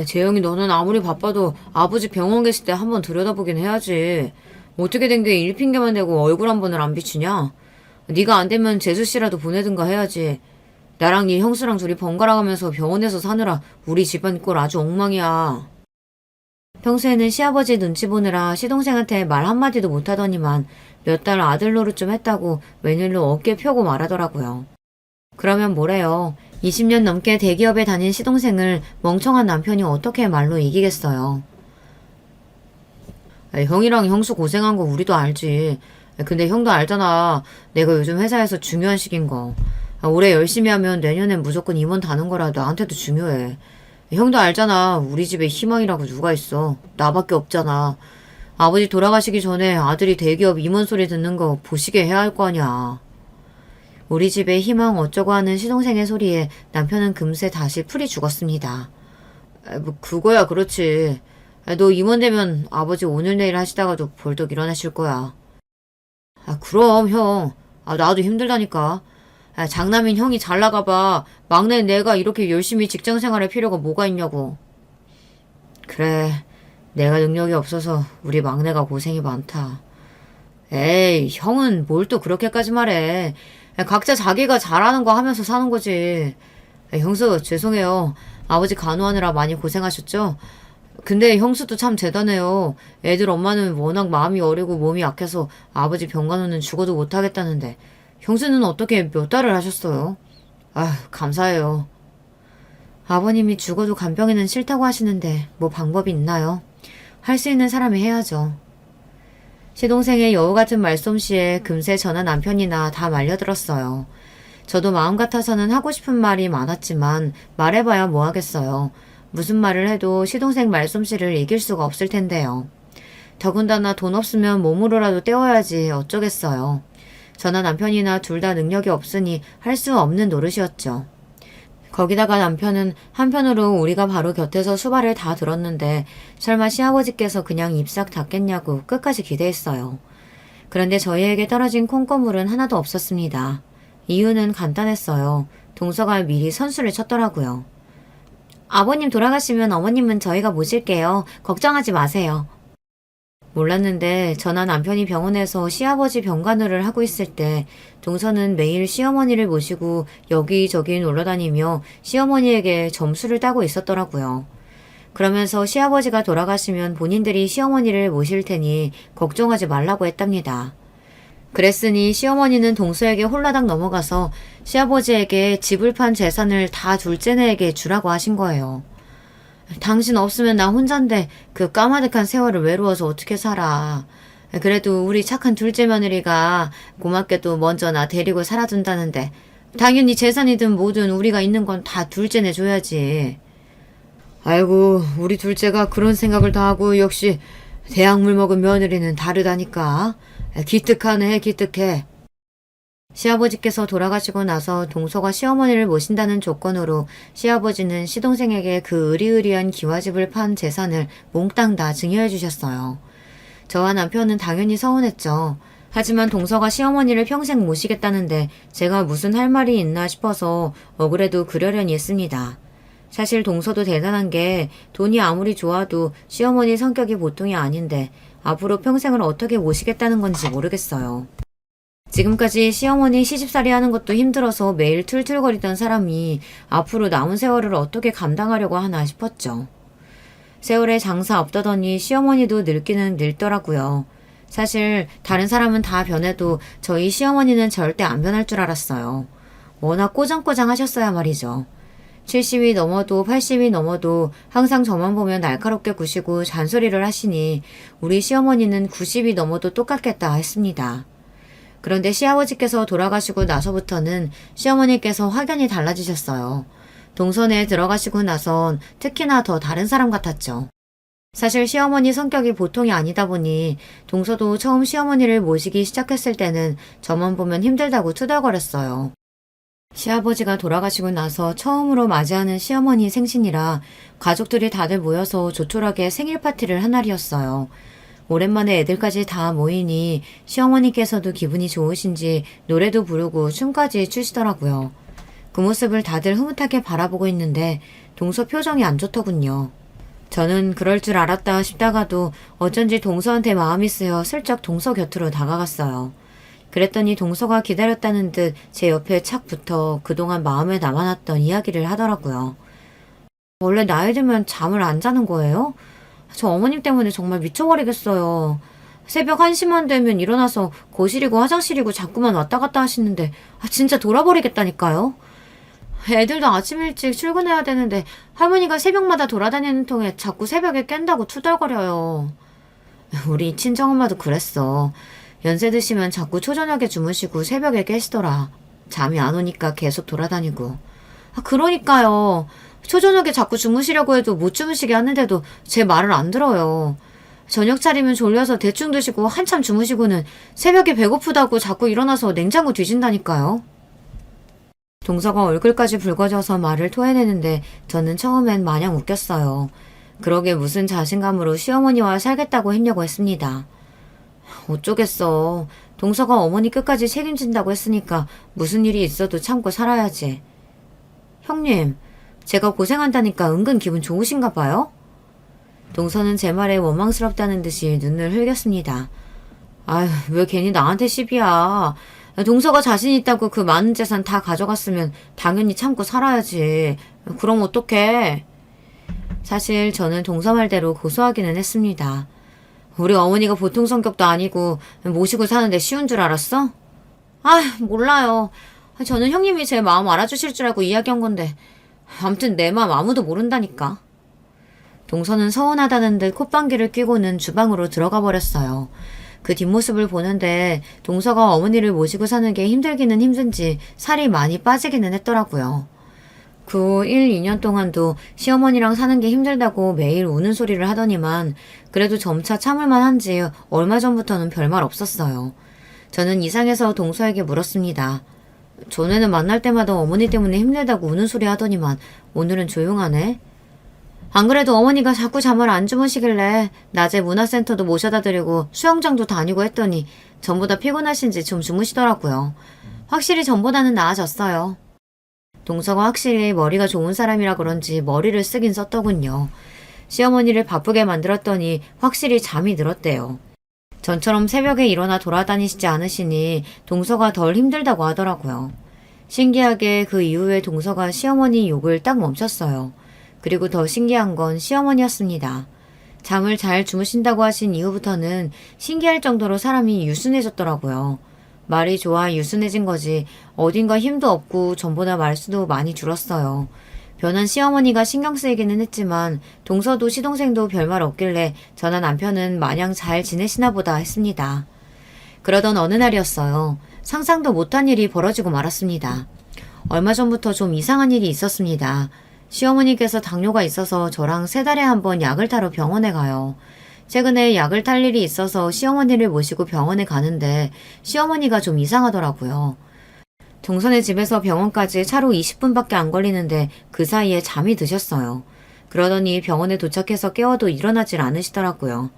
재영이 너는 아무리 바빠도 아버지 병원 계실 때 한번 들여다보긴 해야지. 어떻게 된 게 일 핑계만 대고 얼굴 한 번을 안 비추냐? 네가 안 되면 재수씨라도 보내든가 해야지. 나랑 네 형수랑 둘이 번갈아 가면서 병원에서 사느라 우리 집안 꼴 아주 엉망이야. 평소에는 시아버지 눈치 보느라 시동생한테 말 한마디도 못하더니만 몇 달 아들 노릇 좀 했다고 웬일로 어깨 펴고 말하더라고요. 그러면 뭐래요. 20년 넘게 대기업에 다닌 시동생을 멍청한 남편이 어떻게 말로 이기겠어요. 형이랑 형수 고생한 거 우리도 알지. 근데 형도 알잖아. 내가 요즘 회사에서 중요한 시기인 거. 올해 열심히 하면 내년엔 무조건 임원 다는 거라 나한테도 중요해. 형도 알잖아. 우리 집에 희망이라고 누가 있어. 나밖에 없잖아. 아버지 돌아가시기 전에 아들이 대기업 임원 소리 듣는 거 보시게 해야 할 거 아니야. 우리 집에 희망 어쩌고 하는 시동생의 소리에 남편은 금세 다시 풀이 죽었습니다. 뭐 그거야 그렇지. 너 임원 되면 아버지 오늘 내일 하시다가도 벌떡 일어나실 거야. 그럼 형. 나도 힘들다니까. 장남인 형이 잘 나가봐. 막내 내가 이렇게 열심히 직장 생활할 필요가 뭐가 있냐고. 그래. 내가 능력이 없어서 우리 막내가 고생이 많다. 에이, 형은 뭘 또 그렇게까지 말해. 각자 자기가 잘하는 거 하면서 사는 거지. 형수, 죄송해요. 아버지 간호하느라 많이 고생하셨죠? 근데 형수도 참 대단해요. 애들 엄마는 워낙 마음이 어리고 몸이 약해서 아버지 병간호는 죽어도 못하겠다는데 형수는 어떻게 몇 달을 하셨어요? 감사해요. 아버님이 죽어도 간병인은 싫다고 하시는데 뭐 방법이 있나요? 할 수 있는 사람이 해야죠. 시동생의 여우 같은 말솜씨에 금세 저나 남편이나 다 말려들었어요. 저도 마음 같아서는 하고 싶은 말이 많았지만 말해봐야 뭐 하겠어요. 무슨 말을 해도 시동생 말솜씨를 이길 수가 없을 텐데요. 더군다나 돈 없으면 몸으로라도 때워야지 어쩌겠어요. 저나 남편이나 둘 다 능력이 없으니 할 수 없는 노릇이었죠. 거기다가 남편은 한편으로 우리가 바로 곁에서 수발을 다 들었는데 설마 시아버지께서 그냥 입 싹 닫겠냐고 끝까지 기대했어요. 그런데 저희에게 떨어진 콩고물은 하나도 없었습니다. 이유는 간단했어요. 동서가 미리 선수를 쳤더라고요. 아버님 돌아가시면 어머님은 저희가 모실게요. 걱정하지 마세요. 몰랐는데 저나 남편이 병원에서 시아버지 병간호를 하고 있을 때 동서는 매일 시어머니를 모시고 여기저기 놀러다니며 시어머니에게 점수를 따고 있었더라고요. 그러면서 시아버지가 돌아가시면 본인들이 시어머니를 모실 테니 걱정하지 말라고 했답니다. 그랬으니 시어머니는 동서에게 홀라당 넘어가서 시아버지에게 집을 판 재산을 다 둘째네에게 주라고 하신 거예요. 당신 없으면 나 혼잔데 그 까마득한 세월을 외로워서 어떻게 살아. 그래도 우리 착한 둘째 며느리가 고맙게도 먼저 나 데리고 살아준다는데 당연히 재산이든 뭐든 우리가 있는 건 다 둘째네 줘야지. 아이고 우리 둘째가 그런 생각을 다 하고 역시 대학물 먹은 며느리는 다르다니까. 기특하네 기특해. 시아버지께서 돌아가시고 나서 동서가 시어머니를 모신다는 조건으로 시아버지는 시동생에게 그 으리으리한 기와집을 판 재산을 몽땅 다 증여해 주셨어요. 저와 남편은 당연히 서운했죠. 하지만 동서가 시어머니를 평생 모시겠다는데 제가 무슨 할 말이 있나 싶어서 억울해도 그러려니 했습니다. 사실 동서도 대단한 게 돈이 아무리 좋아도 시어머니 성격이 보통이 아닌데 앞으로 평생을 어떻게 모시겠다는 건지 모르겠어요. 지금까지 시어머니 시집살이 하는 것도 힘들어서 매일 툴툴거리던 사람이 앞으로 남은 세월을 어떻게 감당하려고 하나 싶었죠. 세월에 장사 없다더니 시어머니도 늙기는 늙더라고요. 사실 다른 사람은 다 변해도 저희 시어머니는 절대 안 변할 줄 알았어요. 워낙 꼬장꼬장 하셨어야 말이죠. 70이 넘어도 80이 넘어도 항상 저만 보면 날카롭게 구시고 잔소리를 하시니 우리 시어머니는 90이 넘어도 똑같겠다 했습니다. 그런데 시아버지께서 돌아가시고 나서부터는 시어머니께서 확연히 달라지셨어요. 동선에 들어가시고 나선 특히나 더 다른 사람 같았죠. 사실 시어머니 성격이 보통이 아니다 보니 동서도 처음 시어머니를 모시기 시작했을 때는 저만 보면 힘들다고 투덜거렸어요. 시아버지가 돌아가시고 나서 처음으로 맞이하는 시어머니 생신이라 가족들이 다들 모여서 조촐하게 생일 파티를 한 날이었어요. 오랜만에 애들까지 다 모이니 시어머니께서도 기분이 좋으신지 노래도 부르고 춤까지 추시더라고요. 그 모습을 다들 흐뭇하게 바라보고 있는데 동서 표정이 안 좋더군요. 저는 그럴 줄 알았다 싶다가도 어쩐지 동서한테 마음이 쓰여 슬쩍 동서 곁으로 다가갔어요. 그랬더니 동서가 기다렸다는 듯 제 옆에 착 붙어 그동안 마음에 남아놨던 이야기를 하더라고요. 원래 나이 들면 잠을 안 자는 거예요? 저 어머님 때문에 정말 미쳐버리겠어요. 새벽 1시만 되면 일어나서 거실이고 화장실이고 자꾸만 왔다 갔다 하시는데 진짜 돌아버리겠다니까요. 애들도 아침 일찍 출근해야 되는데 할머니가 새벽마다 돌아다니는 통에 자꾸 새벽에 깬다고 투덜거려요. 우리 친정엄마도 그랬어. 연세 드시면 자꾸 초저녁에 주무시고 새벽에 깨시더라. 잠이 안 오니까 계속 돌아다니고. 그러니까요. 초저녁에 자꾸 주무시려고 해도 못 주무시게 하는데도 제 말을 안 들어요. 저녁 차리면 졸려서 대충 드시고 한참 주무시고는 새벽에 배고프다고 자꾸 일어나서 냉장고 뒤진다니까요. 동서가 얼굴까지 붉어져서 말을 토해내는데 저는 처음엔 마냥 웃겼어요. 그러게 무슨 자신감으로 시어머니와 살겠다고 했냐고 했습니다. 어쩌겠어. 동서가 어머니 끝까지 책임진다고 했으니까 무슨 일이 있어도 참고 살아야지. 형님, 제가 고생한다니까 은근 기분 좋으신가 봐요? 동서는 제 말에 원망스럽다는 듯이 눈을 흘겼습니다. 아휴, 왜 괜히 나한테 시비야. 동서가 자신 있다고 그 많은 재산 다 가져갔으면 당연히 참고 살아야지. 그럼 어떡해. 사실 저는 동서 말대로 고소하기는 했습니다. 우리 어머니가 보통 성격도 아니고 모시고 사는데 쉬운 줄 알았어? 몰라요. 저는 형님이 제 마음 알아주실 줄 알고 이야기한 건데 아무튼 내 마음 아무도 모른다니까. 동서는 서운하다는 듯 콧방귀를 뀌고는 주방으로 들어가 버렸어요. 그 뒷모습을 보는데 동서가 어머니를 모시고 사는 게 힘들기는 힘든지 살이 많이 빠지기는 했더라고요. 그 후 1, 2년 동안도 시어머니랑 사는 게 힘들다고 매일 우는 소리를 하더니만 그래도 점차 참을만 한지 얼마 전부터는 별말 없었어요. 저는 이상해서 동서에게 물었습니다. 전에는 만날 때마다 어머니 때문에 힘들다고 우는 소리 하더니만 오늘은 조용하네. 안 그래도 어머니가 자꾸 잠을 안 주무시길래 낮에 문화센터도 모셔다 드리고 수영장도 다니고 했더니 전보다 피곤하신지 좀 주무시더라고요. 확실히 전보다는 나아졌어요. 동서가 확실히 머리가 좋은 사람이라 그런지 머리를 쓰긴 썼더군요. 시어머니를 바쁘게 만들었더니 확실히 잠이 늘었대요. 전처럼 새벽에 일어나 돌아다니시지 않으시니 동서가 덜 힘들다고 하더라고요. 신기하게 그 이후에 동서가 시어머니 욕을 딱 멈췄어요. 그리고 더 신기한 건 시어머니였습니다. 잠을 잘 주무신다고 하신 이후부터는 신기할 정도로 사람이 유순해졌더라고요. 말이 좋아 유순해진 거지 어딘가 힘도 없고 전보다 말수도 많이 줄었어요. 변한 시어머니가 신경 쓰이기는 했지만 동서도 시동생도 별말 없길래 저나 남편은 마냥 잘 지내시나 보다 했습니다. 그러던 어느 날이었어요. 상상도 못한 일이 벌어지고 말았습니다. 얼마 전부터 좀 이상한 일이 있었습니다. 시어머니께서 당뇨가 있어서 저랑 3달에 한 번 약을 타러 병원에 가요. 최근에 약을 탈 일이 있어서 시어머니를 모시고 병원에 가는데 시어머니가 좀 이상하더라고요. 동선의 집에서 병원까지 차로 20분밖에 안 걸리는데 그 사이에 잠이 드셨어요. 그러더니 병원에 도착해서 깨워도 일어나질 않으시더라고요.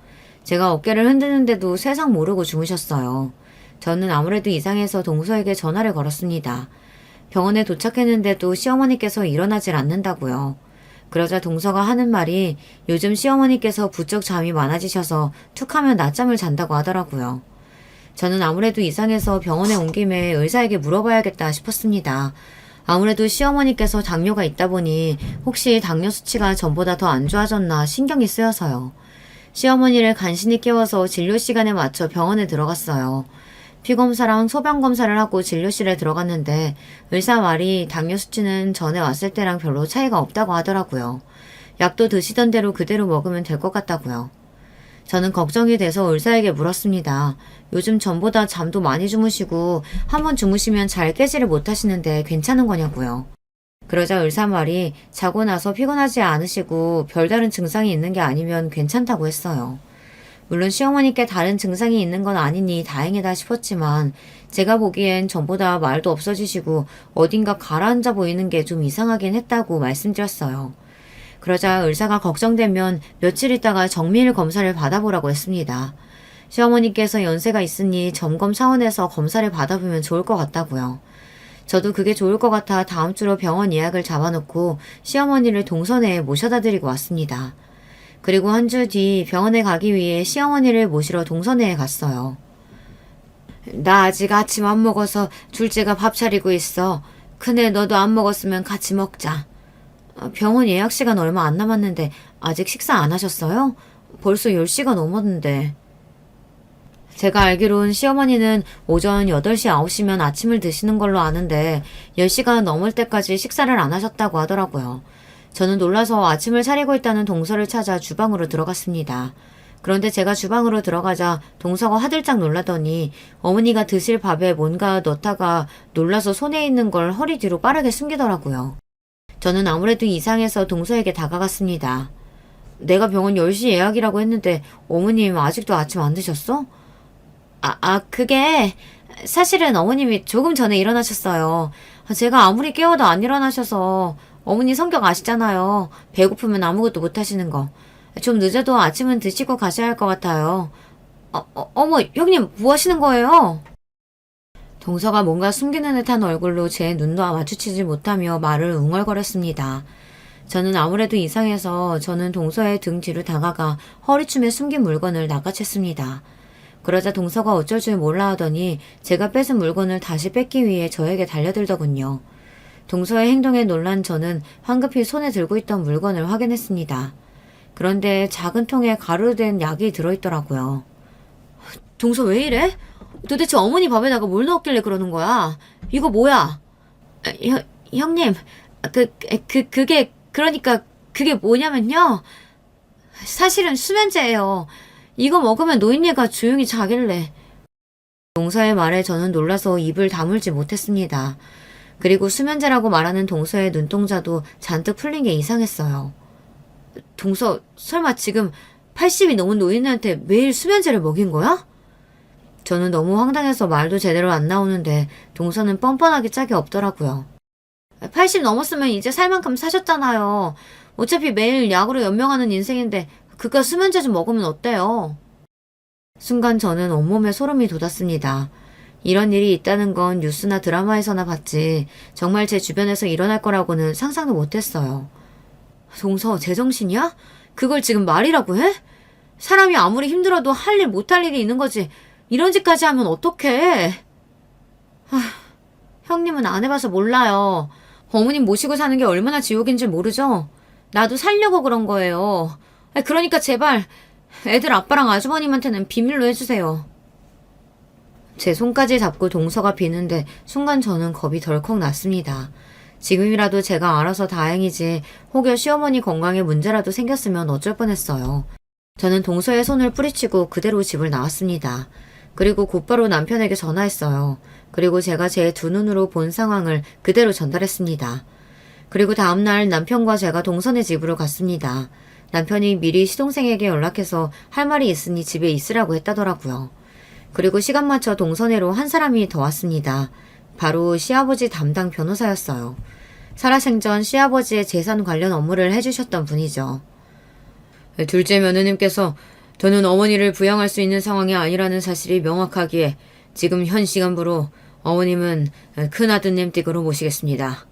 제가 어깨를 흔드는데도 세상 모르고 주무셨어요. 저는 아무래도 이상해서 동서에게 전화를 걸었습니다. 병원에 도착했는데도 시어머니께서 일어나질 않는다고요. 그러자 동서가 하는 말이 요즘 시어머니께서 부쩍 잠이 많아지셔서 툭하면 낮잠을 잔다고 하더라고요. 저는 아무래도 이상해서 병원에 온 김에 의사에게 물어봐야겠다 싶었습니다. 아무래도 시어머니께서 당뇨가 있다 보니 혹시 당뇨 수치가 전보다 더 안 좋아졌나 신경이 쓰여서요. 시어머니를 간신히 깨워서 진료 시간에 맞춰 병원에 들어갔어요. 피검사랑 소변검사를 하고 진료실에 들어갔는데 의사 말이 당뇨 수치는 전에 왔을 때랑 별로 차이가 없다고 하더라고요. 약도 드시던 대로 그대로 먹으면 될 것 같다고요. 저는 걱정이 돼서 의사에게 물었습니다. 요즘 전보다 잠도 많이 주무시고 한번 주무시면 잘 깨지를 못하시는데 괜찮은 거냐고요. 그러자 의사 말이 자고 나서 피곤하지 않으시고 별다른 증상이 있는 게 아니면 괜찮다고 했어요. 물론 시어머니께 다른 증상이 있는 건 아니니 다행이다 싶었지만 제가 보기엔 전보다 말도 없어지시고 어딘가 가라앉아 보이는 게 좀 이상하긴 했다고 말씀드렸어요. 그러자 의사가 걱정되면 며칠 있다가 정밀 검사를 받아보라고 했습니다. 시어머니께서 연세가 있으니 점검 차원에서 검사를 받아보면 좋을 것 같다고요. 저도 그게 좋을 것 같아 다음 주로 병원 예약을 잡아놓고 시어머니를 동선에 모셔다 드리고 왔습니다. 그리고 한 주 뒤 병원에 가기 위해 시어머니를 모시러 동선회에 갔어요. 나 아직 아침 안 먹어서 둘째가 밥 차리고 있어. 큰애 너도 안 먹었으면 같이 먹자. 병원 예약 시간 얼마 안 남았는데 아직 식사 안 하셨어요? 벌써 10시가 넘었는데. 제가 알기론 시어머니는 오전 8시, 9시면 아침을 드시는 걸로 아는데 10시가 넘을 때까지 식사를 안 하셨다고 하더라고요. 저는 놀라서 아침을 차리고 있다는 동서를 찾아 주방으로 들어갔습니다. 그런데 제가 주방으로 들어가자 동서가 화들짝 놀라더니 어머니가 드실 밥에 뭔가 넣다가 놀라서 손에 있는 걸 허리 뒤로 빠르게 숨기더라고요. 저는 아무래도 이상해서 동서에게 다가갔습니다. 내가 병원 10시 예약이라고 했는데 어머님 아직도 아침 안 드셨어? 그게 사실은 어머님이 조금 전에 일어나셨어요. 제가 아무리 깨워도 안 일어나셔서 어머니 성격 아시잖아요. 배고프면 아무것도 못 하시는 거. 좀 늦어도 아침은 드시고 가셔야 할 것 같아요. 어머, 형님 뭐 하시는 거예요? 동서가 뭔가 숨기는 듯한 얼굴로 제 눈도 마주치지 못하며 말을 웅얼거렸습니다. 저는 아무래도 이상해서 저는 동서의 등 뒤로 다가가 허리춤에 숨긴 물건을 낚아챘습니다. 그러자 동서가 어쩔 줄 몰라 하더니 제가 뺏은 물건을 다시 뺏기 위해 저에게 달려들더군요. 동서의 행동에 놀란 저는 황급히 손에 들고 있던 물건을 확인했습니다. 그런데 작은 통에 가루로 된 약이 들어있더라고요. 동서 왜 이래? 도대체 어머니 밥에다가 뭘 넣었길래 그러는 거야? 이거 뭐야? 형님, 그러니까 그게 뭐냐면요. 사실은 수면제예요. 이거 먹으면 노인네가 조용히 자길래. 동서의 말에 저는 놀라서 입을 다물지 못했습니다. 그리고 수면제라고 말하는 동서의 눈동자도 잔뜩 풀린 게 이상했어요. 동서, 설마 지금 80이 넘은 노인네한테 매일 수면제를 먹인 거야? 저는 너무 황당해서 말도 제대로 안 나오는데 동서는 뻔뻔하게 짝이 없더라고요. 80 넘었으면 이제 살 만큼 사셨잖아요. 어차피 매일 약으로 연명하는 인생인데 그깟 수면제 좀 먹으면 어때요? 순간 저는 온몸에 소름이 돋았습니다. 이런 일이 있다는 건 뉴스나 드라마에서나 봤지 정말 제 주변에서 일어날 거라고는 상상도 못했어요. 동서, 제정신이야? 그걸 지금 말이라고 해? 사람이 아무리 힘들어도 할 일 못할 일이 있는 거지. 이런 짓까지 하면 어떡해? 형님은 안 해봐서 몰라요. 어머님 모시고 사는 게 얼마나 지옥인지 모르죠? 나도 살려고 그런 거예요. 그러니까 제발 애들 아빠랑 아주버님한테는 비밀로 해주세요. 제 손까지 잡고 동서가 비는데 순간 저는 겁이 덜컥 났습니다. 지금이라도 제가 알아서 다행이지 혹여 시어머니 건강에 문제라도 생겼으면 어쩔 뻔했어요. 저는 동서의 손을 뿌리치고 그대로 집을 나왔습니다. 그리고 곧바로 남편에게 전화했어요. 그리고 제가 제 두 눈으로 본 상황을 그대로 전달했습니다. 그리고 다음날 남편과 제가 동선의 집으로 갔습니다. 남편이 미리 시동생에게 연락해서 할 말이 있으니 집에 있으라고 했다더라고요. 그리고 시간 맞춰 동선회로 한 사람이 더 왔습니다. 바로 시아버지 담당 변호사였어요. 살아생전 시아버지의 재산 관련 업무를 해주셨던 분이죠. 둘째 며느님께서 저는 어머니를 부양할 수 있는 상황이 아니라는 사실이 명확하기에 지금 현 시간부로 어머님은 큰아드님 댁으로 모시겠습니다.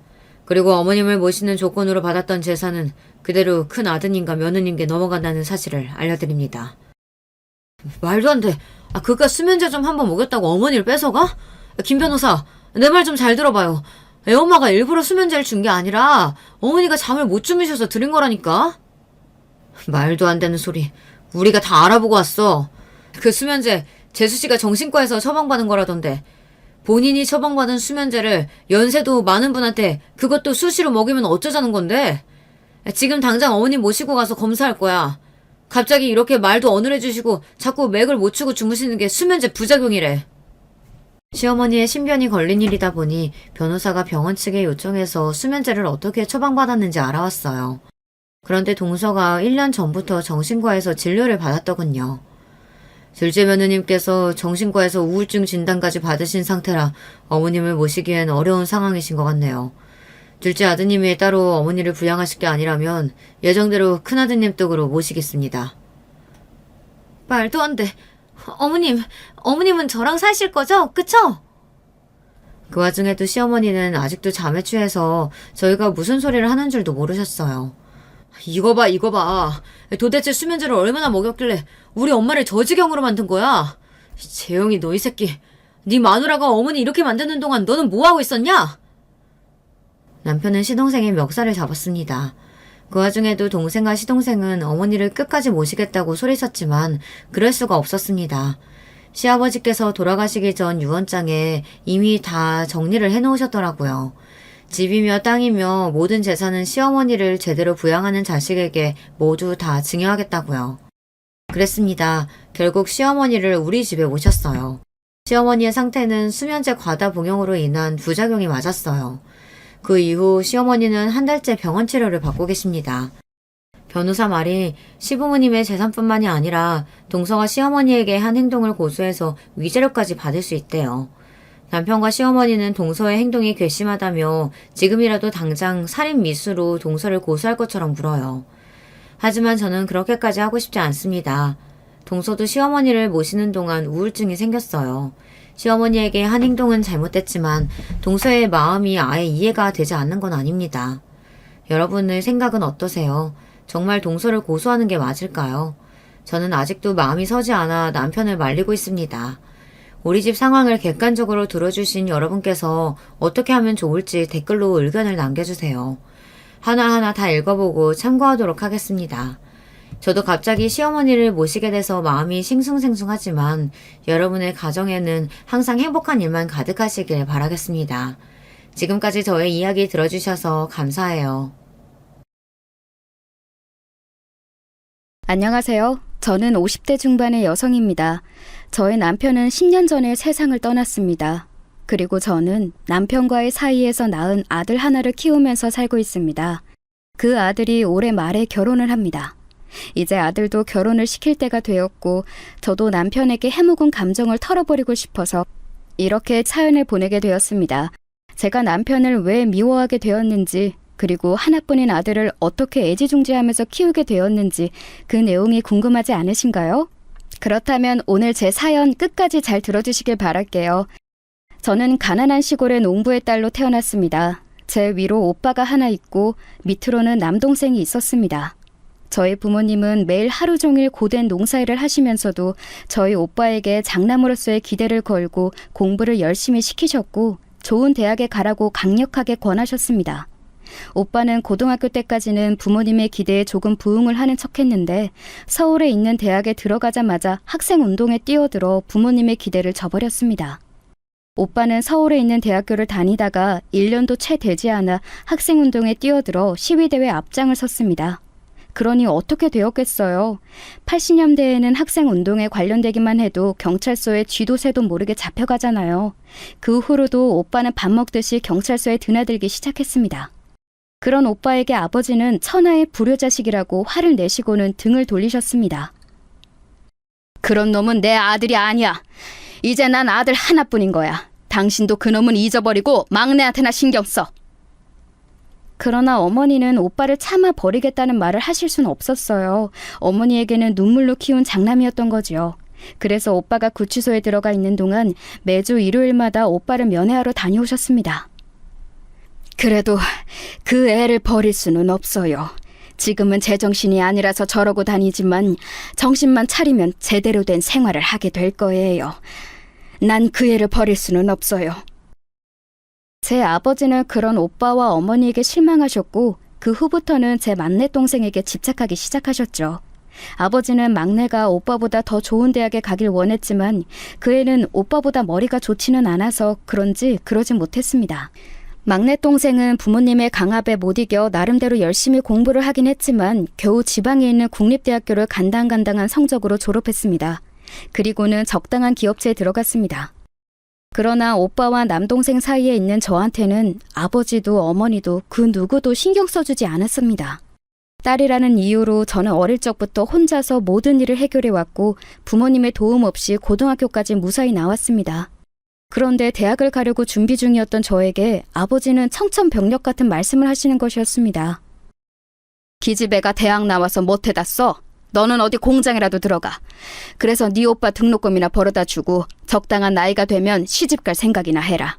그리고 어머님을 모시는 조건으로 받았던 재산은 그대로 큰아드님과 며느님께 넘어간다는 사실을 알려드립니다. 말도 안 돼. 그깟 수면제 좀 한번 먹였다고 어머니를 뺏어가? 김 변호사, 내 말 좀 잘 들어봐요. 애엄마가 일부러 수면제를 준 게 아니라 어머니가 잠을 못 주무셔서 드린 거라니까? 말도 안 되는 소리. 우리가 다 알아보고 왔어. 그 수면제 재수씨가 정신과에서 처방받은 거라던데 본인이 처방받은 수면제를 연세도 많은 분한테 그것도 수시로 먹이면 어쩌자는 건데? 지금 당장 어머님 모시고 가서 검사할 거야. 갑자기 이렇게 말도 어눌해주시고 자꾸 맥을 못 추고 주무시는 게 수면제 부작용이래. 시어머니의 신변이 걸린 일이다 보니 변호사가 병원 측에 요청해서 수면제를 어떻게 처방받았는지 알아왔어요. 그런데 동서가 1년 전부터 정신과에서 진료를 받았더군요. 둘째 며느님께서 정신과에서 우울증 진단까지 받으신 상태라 어머님을 모시기엔 어려운 상황이신 것 같네요. 둘째 아드님이 따로 어머니를 부양하실 게 아니라면 예정대로 큰아드님 댁으로 모시겠습니다. 말도 안 돼. 어머님은 저랑 사실 거죠? 그쵸? 그 와중에도 시어머니는 아직도 잠에 취해서 저희가 무슨 소리를 하는 줄도 모르셨어요. 이거 봐. 도대체 수면제를 얼마나 먹였길래 우리 엄마를 저 지경으로 만든 거야? 재영이 너 이 새끼. 네 마누라가 어머니 이렇게 만드는 동안 너는 뭐하고 있었냐? 남편은 시동생의 멱살을 잡았습니다. 그 와중에도 동생과 시동생은 어머니를 끝까지 모시겠다고 소리쳤지만 그럴 수가 없었습니다. 시아버지께서 돌아가시기 전 유언장에 이미 다 정리를 해놓으셨더라고요. 집이며 땅이며 모든 재산은 시어머니를 제대로 부양하는 자식에게 모두 다 증여하겠다고요. 그랬습니다. 결국 시어머니를 우리 집에 모셨어요. 시어머니의 상태는 수면제 과다 복용으로 인한 부작용이 맞았어요. 그 이후 시어머니는 한 달째 병원 치료를 받고 계십니다. 변호사 말이 시부모님의 재산뿐만이 아니라 동서가 시어머니에게 한 행동을 고소해서 위자료까지 받을 수 있대요. 남편과 시어머니는 동서의 행동이 괘씸하다며 지금이라도 당장 살인 미수로 동서를 고소할 것처럼 굴어요. 하지만 저는 그렇게까지 하고 싶지 않습니다. 동서도 시어머니를 모시는 동안 우울증이 생겼어요. 시어머니에게 한 행동은 잘못됐지만 동서의 마음이 아예 이해가 되지 않는 건 아닙니다. 여러분의 생각은 어떠세요? 정말 동서를 고소하는 게 맞을까요? 저는 아직도 마음이 서지 않아 남편을 말리고 있습니다. 우리 집 상황을 객관적으로 들어주신 여러분께서 어떻게 하면 좋을지 댓글로 의견을 남겨주세요. 하나하나 다 읽어보고 참고하도록 하겠습니다. 저도 갑자기 시어머니를 모시게 돼서 마음이 싱숭생숭하지만 여러분의 가정에는 항상 행복한 일만 가득하시길 바라겠습니다. 지금까지 저의 이야기 들어주셔서 감사해요. 안녕하세요. 저는 50대 중반의 여성입니다. 저의 남편은 10년 전에 세상을 떠났습니다. 그리고 저는 남편과의 사이에서 낳은 아들 하나를 키우면서 살고 있습니다. 그 아들이 올해 말에 결혼을 합니다. 이제 아들도 결혼을 시킬 때가 되었고 저도 남편에게 해묵은 감정을 털어버리고 싶어서 이렇게 사연을 보내게 되었습니다. 제가 남편을 왜 미워하게 되었는지 그리고 하나뿐인 아들을 어떻게 애지중지하면서 키우게 되었는지 그 내용이 궁금하지 않으신가요? 그렇다면 오늘 제 사연 끝까지 잘 들어주시길 바랄게요. 저는 가난한 시골의 농부의 딸로 태어났습니다. 제 위로 오빠가 하나 있고 밑으로는 남동생이 있었습니다. 저희 부모님은 매일 하루 종일 고된 농사일을 하시면서도 저희 오빠에게 장남으로서의 기대를 걸고 공부를 열심히 시키셨고 좋은 대학에 가라고 강력하게 권하셨습니다. 오빠는 고등학교 때까지는 부모님의 기대에 조금 부응을 하는 척했는데 서울에 있는 대학에 들어가자마자 학생운동에 뛰어들어 부모님의 기대를 저버렸습니다. 오빠는 서울에 있는 대학교를 다니다가 1년도 채 되지 않아 학생운동에 뛰어들어 시위대회 앞장을 섰습니다. 그러니 어떻게 되었겠어요? 80년대에는 학생운동에 관련되기만 해도 경찰서에 쥐도 새도 모르게 잡혀가잖아요. 그 후로도 오빠는 밥 먹듯이 경찰서에 드나들기 시작했습니다. 그런 오빠에게 아버지는 천하의 불효자식이라고 화를 내시고는 등을 돌리셨습니다. 그런 놈은 내 아들이 아니야. 이제 난 아들 하나뿐인 거야. 당신도 그 놈은 잊어버리고 막내한테나 신경 써. 그러나 어머니는 오빠를 참아 버리겠다는 말을 하실 순 없었어요. 어머니에게는 눈물로 키운 장남이었던 거지요. 그래서 오빠가 구치소에 들어가 있는 동안 매주 일요일마다 오빠를 면회하러 다녀오셨습니다. 그래도 그 애를 버릴 수는 없어요. 지금은 제정신이 아니라서 저러고 다니지만 정신만 차리면 제대로 된 생활을 하게 될 거예요. 난 그 애를 버릴 수는 없어요. 제 아버지는 그런 오빠와 어머니에게 실망하셨고 그 후부터는 제 막내 동생에게 집착하기 시작하셨죠. 아버지는 막내가 오빠보다 더 좋은 대학에 가길 원했지만 그 애는 오빠보다 머리가 좋지는 않아서 그런지 그러진 못했습니다. 막내 동생은 부모님의 강압에 못 이겨 나름대로 열심히 공부를 하긴 했지만 겨우 지방에 있는 국립대학교를 간당간당한 성적으로 졸업했습니다. 그리고는 적당한 기업체에 들어갔습니다. 그러나 오빠와 남동생 사이에 있는 저한테는 아버지도 어머니도 그 누구도 신경 써주지 않았습니다. 딸이라는 이유로 저는 어릴 적부터 혼자서 모든 일을 해결해왔고 부모님의 도움 없이 고등학교까지 무사히 나왔습니다. 그런데 대학을 가려고 준비 중이었던 저에게 아버지는 청천벽력 같은 말씀을 하시는 것이었습니다. 기집애가 대학 나와서 못해다 써. 너는 어디 공장이라도 들어가. 그래서 네 오빠 등록금이나 벌어다 주고 적당한 나이가 되면 시집갈 생각이나 해라.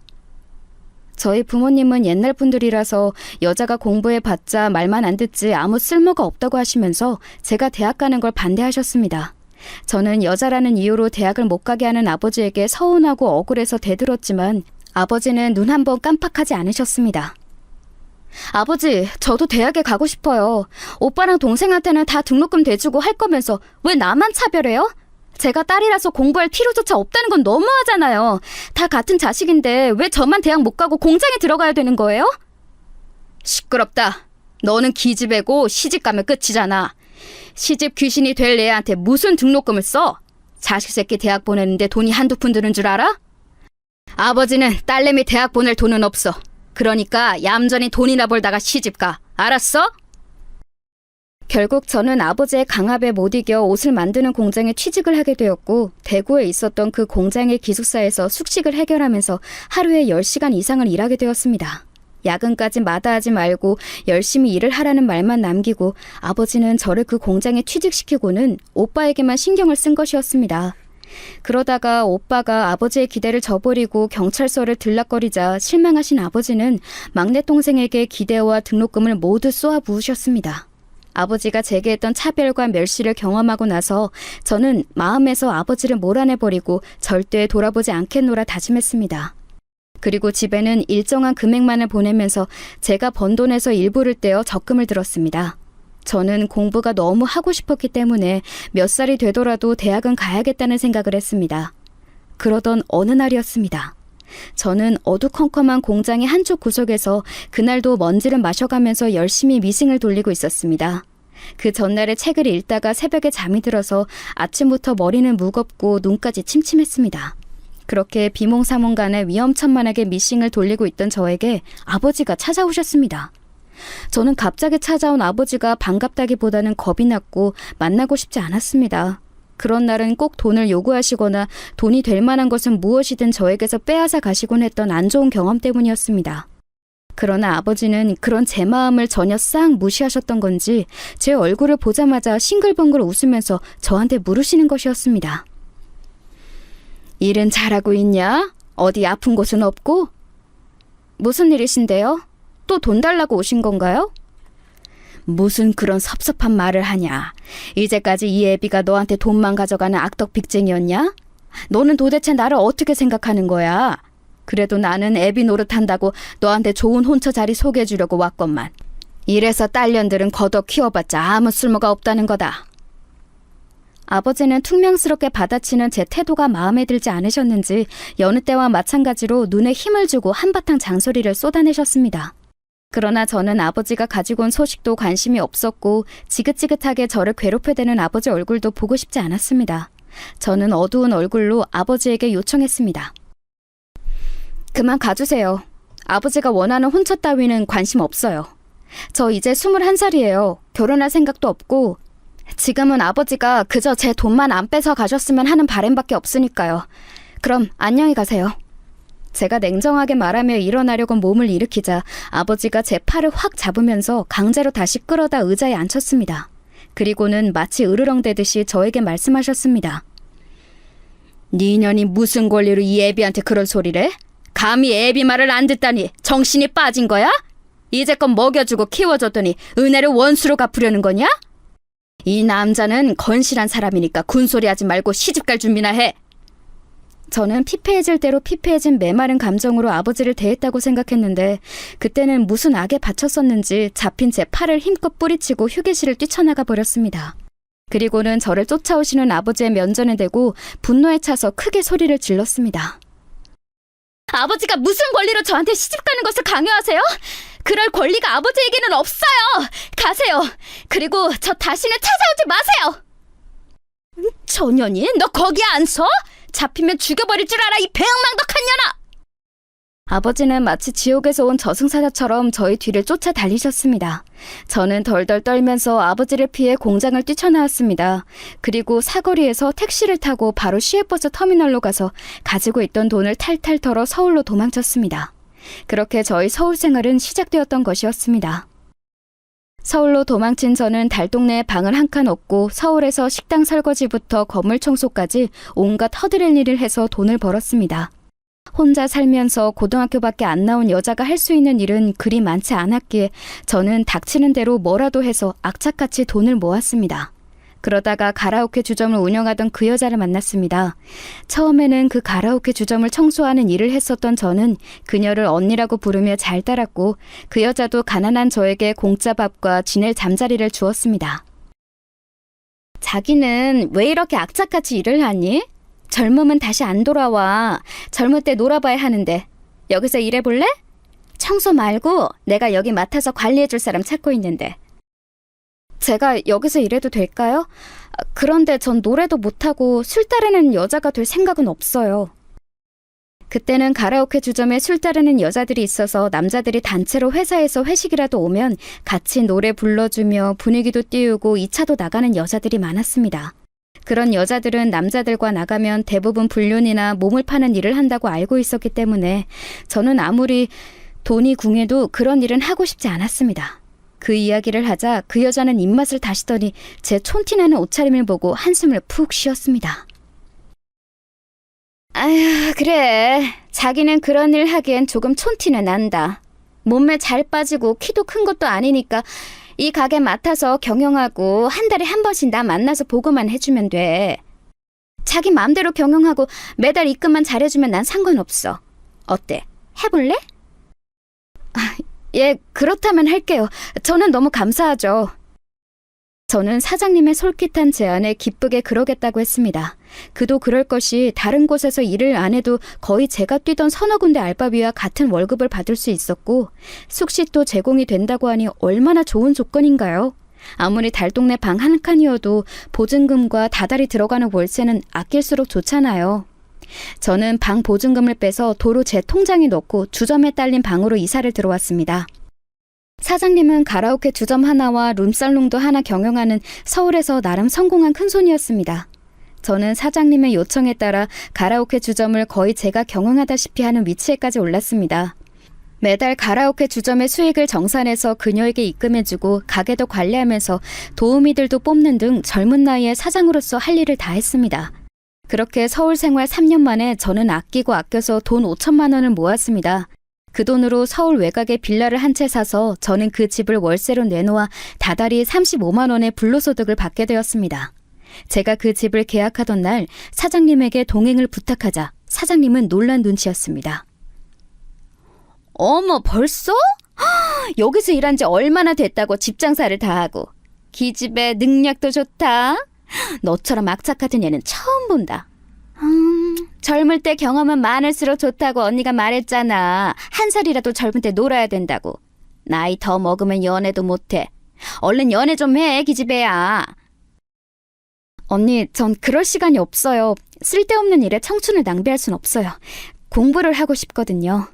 저희 부모님은 옛날 분들이라서 여자가 공부해봤자 말만 안 듣지 아무 쓸모가 없다고 하시면서 제가 대학 가는 걸 반대하셨습니다. 저는 여자라는 이유로 대학을 못 가게 하는 아버지에게 서운하고 억울해서 대들었지만 아버지는 눈 한 번 깜빡하지 않으셨습니다. 아버지, 저도 대학에 가고 싶어요. 오빠랑 동생한테는 다 등록금 대주고 할 거면서 왜 나만 차별해요? 제가 딸이라서 공부할 필요조차 없다는 건 너무하잖아요. 다 같은 자식인데 왜 저만 대학 못 가고 공장에 들어가야 되는 거예요? 시끄럽다. 너는 기집애고 시집 가면 끝이잖아. 시집 귀신이 될 애한테 무슨 등록금을 써? 자식 새끼 대학 보내는데 돈이 한두 푼 드는 줄 알아? 아버지는 딸내미 대학 보낼 돈은 없어. 그러니까 얌전히 돈이나 벌다가 시집 가. 알았어? 결국 저는 아버지의 강압에 못 이겨 옷을 만드는 공장에 취직을 하게 되었고, 대구에 있었던 그 공장의 기숙사에서 숙식을 해결하면서 하루에 10시간 이상을 일하게 되었습니다. 야근까지 마다하지 말고 열심히 일을 하라는 말만 남기고 아버지는 저를 그 공장에 취직시키고는 오빠에게만 신경을 쓴 것이었습니다. 그러다가 오빠가 아버지의 기대를 저버리고 경찰서를 들락거리자 실망하신 아버지는 막내 동생에게 기대와 등록금을 모두 쏘아 부으셨습니다. 아버지가 제게 했던 차별과 멸시를 경험하고 나서 저는 마음에서 아버지를 몰아내버리고 절대 돌아보지 않겠노라 다짐했습니다. 그리고 집에는 일정한 금액만을 보내면서 제가 번 돈에서 일부를 떼어 적금을 들었습니다. 저는 공부가 너무 하고 싶었기 때문에 몇 살이 되더라도 대학은 가야겠다는 생각을 했습니다. 그러던 어느 날이었습니다. 저는 어두컴컴한 공장의 한쪽 구석에서 그날도 먼지를 마셔가면서 열심히 미싱을 돌리고 있었습니다. 그 전날에 책을 읽다가 새벽에 잠이 들어서 아침부터 머리는 무겁고 눈까지 침침했습니다. 그렇게 비몽사몽간에 위험천만하게 미싱을 돌리고 있던 저에게 아버지가 찾아오셨습니다. 저는 갑자기 찾아온 아버지가 반갑다기보다는 겁이 났고 만나고 싶지 않았습니다. 그런 날은 꼭 돈을 요구하시거나 돈이 될 만한 것은 무엇이든 저에게서 빼앗아 가시곤 했던 안 좋은 경험 때문이었습니다. 그러나 아버지는 그런 제 마음을 전혀 싹 무시하셨던 건지 제 얼굴을 보자마자 싱글벙글 웃으면서 저한테 물으시는 것이었습니다. 일은 잘하고 있냐? 어디 아픈 곳은 없고? 무슨 일이신데요? 또 돈 달라고 오신 건가요? 무슨 그런 섭섭한 말을 하냐? 이제까지 이 애비가 너한테 돈만 가져가는 악덕 빅쟁이였냐? 너는 도대체 나를 어떻게 생각하는 거야? 그래도 나는 애비 노릇한다고 너한테 좋은 혼처 자리 소개해주려고 왔건만. 이래서 딸년들은 거둬 키워봤자 아무 쓸모가 없다는 거다. 아버지는 퉁명스럽게 받아치는 제 태도가 마음에 들지 않으셨는지 여느 때와 마찬가지로 눈에 힘을 주고 한바탕 잔소리를 쏟아내셨습니다. 그러나 저는 아버지가 가지고 온 소식도 관심이 없었고 지긋지긋하게 저를 괴롭혀대는 아버지 얼굴도 보고 싶지 않았습니다. 저는 어두운 얼굴로 아버지에게 요청했습니다. 그만 가주세요. 아버지가 원하는 혼처 따위는 관심 없어요. 저 이제 21살이에요. 결혼할 생각도 없고 지금은 아버지가 그저 제 돈만 안 뺏어 가셨으면 하는 바람밖에 없으니까요. 그럼 안녕히 가세요. 제가 냉정하게 말하며 일어나려고 몸을 일으키자 아버지가 제 팔을 확 잡으면서 강제로 다시 끌어다 의자에 앉혔습니다. 그리고는 마치 으르렁대듯이 저에게 말씀하셨습니다. 네 년이 무슨 권리로 이 애비한테 그런 소리를 해? 감히 애비 말을 안 듣다니 정신이 빠진 거야? 이제껏 먹여주고 키워줬더니 은혜를 원수로 갚으려는 거냐? 이 남자는 건실한 사람이니까 군소리하지 말고 시집갈 준비나 해. 저는 피폐해질 대로 피폐해진 메마른 감정으로 아버지를 대했다고 생각했는데 그때는 무슨 악에 바쳤었는지 잡힌 제 팔을 힘껏 뿌리치고 휴게실을 뛰쳐나가 버렸습니다. 그리고는 저를 쫓아오시는 아버지의 면전에 대고 분노에 차서 크게 소리를 질렀습니다. 아버지가 무슨 권리로 저한테 시집가는 것을 강요하세요? 그럴 권리가 아버지에게는 없어요. 가세요. 그리고 저 다시는 찾아오지 마세요. 저년이 너 거기에 안 서? 잡히면 죽여버릴 줄 알아, 이 배은망덕한 년아! 아버지는 마치 지옥에서 온 저승사자처럼 저희 뒤를 쫓아 달리셨습니다. 저는 덜덜 떨면서 아버지를 피해 공장을 뛰쳐나왔습니다. 그리고 사거리에서 택시를 타고 바로 시외버스 터미널로 가서 가지고 있던 돈을 탈탈 털어 서울로 도망쳤습니다. 그렇게 저희 서울 생활은 시작되었던 것이었습니다. 서울로 도망친 저는 달동네에 방을 한 칸 얻고 서울에서 식당 설거지부터 건물 청소까지 온갖 허드렛 일을 해서 돈을 벌었습니다. 혼자 살면서 고등학교밖에 안 나온 여자가 할 수 있는 일은 그리 많지 않았기에 저는 닥치는 대로 뭐라도 해서 악착같이 돈을 모았습니다. 그러다가 가라오케 주점을 운영하던 그 여자를 만났습니다. 처음에는 그 가라오케 주점을 청소하는 일을 했었던 저는 그녀를 언니라고 부르며 잘 따랐고 그 여자도 가난한 저에게 공짜 밥과 지낼 잠자리를 주었습니다. 자기는 왜 이렇게 악착같이 일을 하니? 젊으면 다시 안 돌아와. 젊을 때 놀아봐야 하는데. 여기서 일해볼래? 청소 말고 내가 여기 맡아서 관리해줄 사람 찾고 있는데. 제가 여기서 일해도 될까요? 그런데 전 노래도 못하고 술 따르는 여자가 될 생각은 없어요. 그때는 가라오케 주점에 술 따르는 여자들이 있어서 남자들이 단체로 회사에서 회식이라도 오면 같이 노래 불러주며 분위기도 띄우고 2차도 나가는 여자들이 많았습니다. 그런 여자들은 남자들과 나가면 대부분 불륜이나 몸을 파는 일을 한다고 알고 있었기 때문에 저는 아무리 돈이 궁해도 그런 일은 하고 싶지 않았습니다. 그 이야기를 하자 그 여자는 입맛을 다시더니 제 촌티나는 옷차림을 보고 한숨을 푹 쉬었습니다. 아휴, 그래. 자기는 그런 일 하기엔 조금 촌티는 난다. 몸매 잘 빠지고 키도 큰 것도 아니니까 이 가게 맡아서 경영하고 한 달에 한 번씩 나 만나서 보고만 해주면 돼. 자기 마음대로 경영하고 매달 입금만 잘해주면 난 상관없어. 어때? 해볼래? 예, 그렇다면 할게요. 저는 너무 감사하죠. 저는 사장님의 솔깃한 제안에 기쁘게 그러겠다고 했습니다. 그도 그럴 것이 다른 곳에서 일을 안 해도 거의 제가 뛰던 서너 군데 알바비와 같은 월급을 받을 수 있었고 숙식도 제공이 된다고 하니 얼마나 좋은 조건인가요? 아무리 달동네 방 한 칸이어도 보증금과 다달이 들어가는 월세는 아낄수록 좋잖아요. 저는 방 보증금을 빼서 도로 제 통장에 넣고 주점에 딸린 방으로 이사를 들어왔습니다. 사장님은 가라오케 주점 하나와 룸살롱도 하나 경영하는 서울에서 나름 성공한 큰손이었습니다. 저는 사장님의 요청에 따라 가라오케 주점을 거의 제가 경영하다시피 하는 위치에까지 올랐습니다. 매달 가라오케 주점의 수익을 정산해서 그녀에게 입금해주고 가게도 관리하면서 도우미들도 뽑는 등 젊은 나이에 사장으로서 할 일을 다 했습니다. 그렇게 서울 생활 3년 만에 저는 아끼고 아껴서 돈 5천만 원을 모았습니다. 그 돈으로 서울 외곽에 빌라를 한 채 사서 저는 그 집을 월세로 내놓아 다달이 35만 원의 불로소득을 받게 되었습니다. 제가 그 집을 계약하던 날 사장님에게 동행을 부탁하자 사장님은 놀란 눈치였습니다. 어머, 벌써? 여기서 일한 지 얼마나 됐다고 집 장사를 다 하고. 기집애 능력도 좋다. 너처럼 악착 같은 애는 처음 본다. 젊을 때 경험은 많을수록 좋다고 언니가 말했잖아. 한 살이라도 젊을 때 놀아야 된다고. 나이 더 먹으면 연애도 못해. 얼른 연애 좀 해, 기집애야. 언니, 전 그럴 시간이 없어요. 쓸데없는 일에 청춘을 낭비할 순 없어요. 공부를 하고 싶거든요.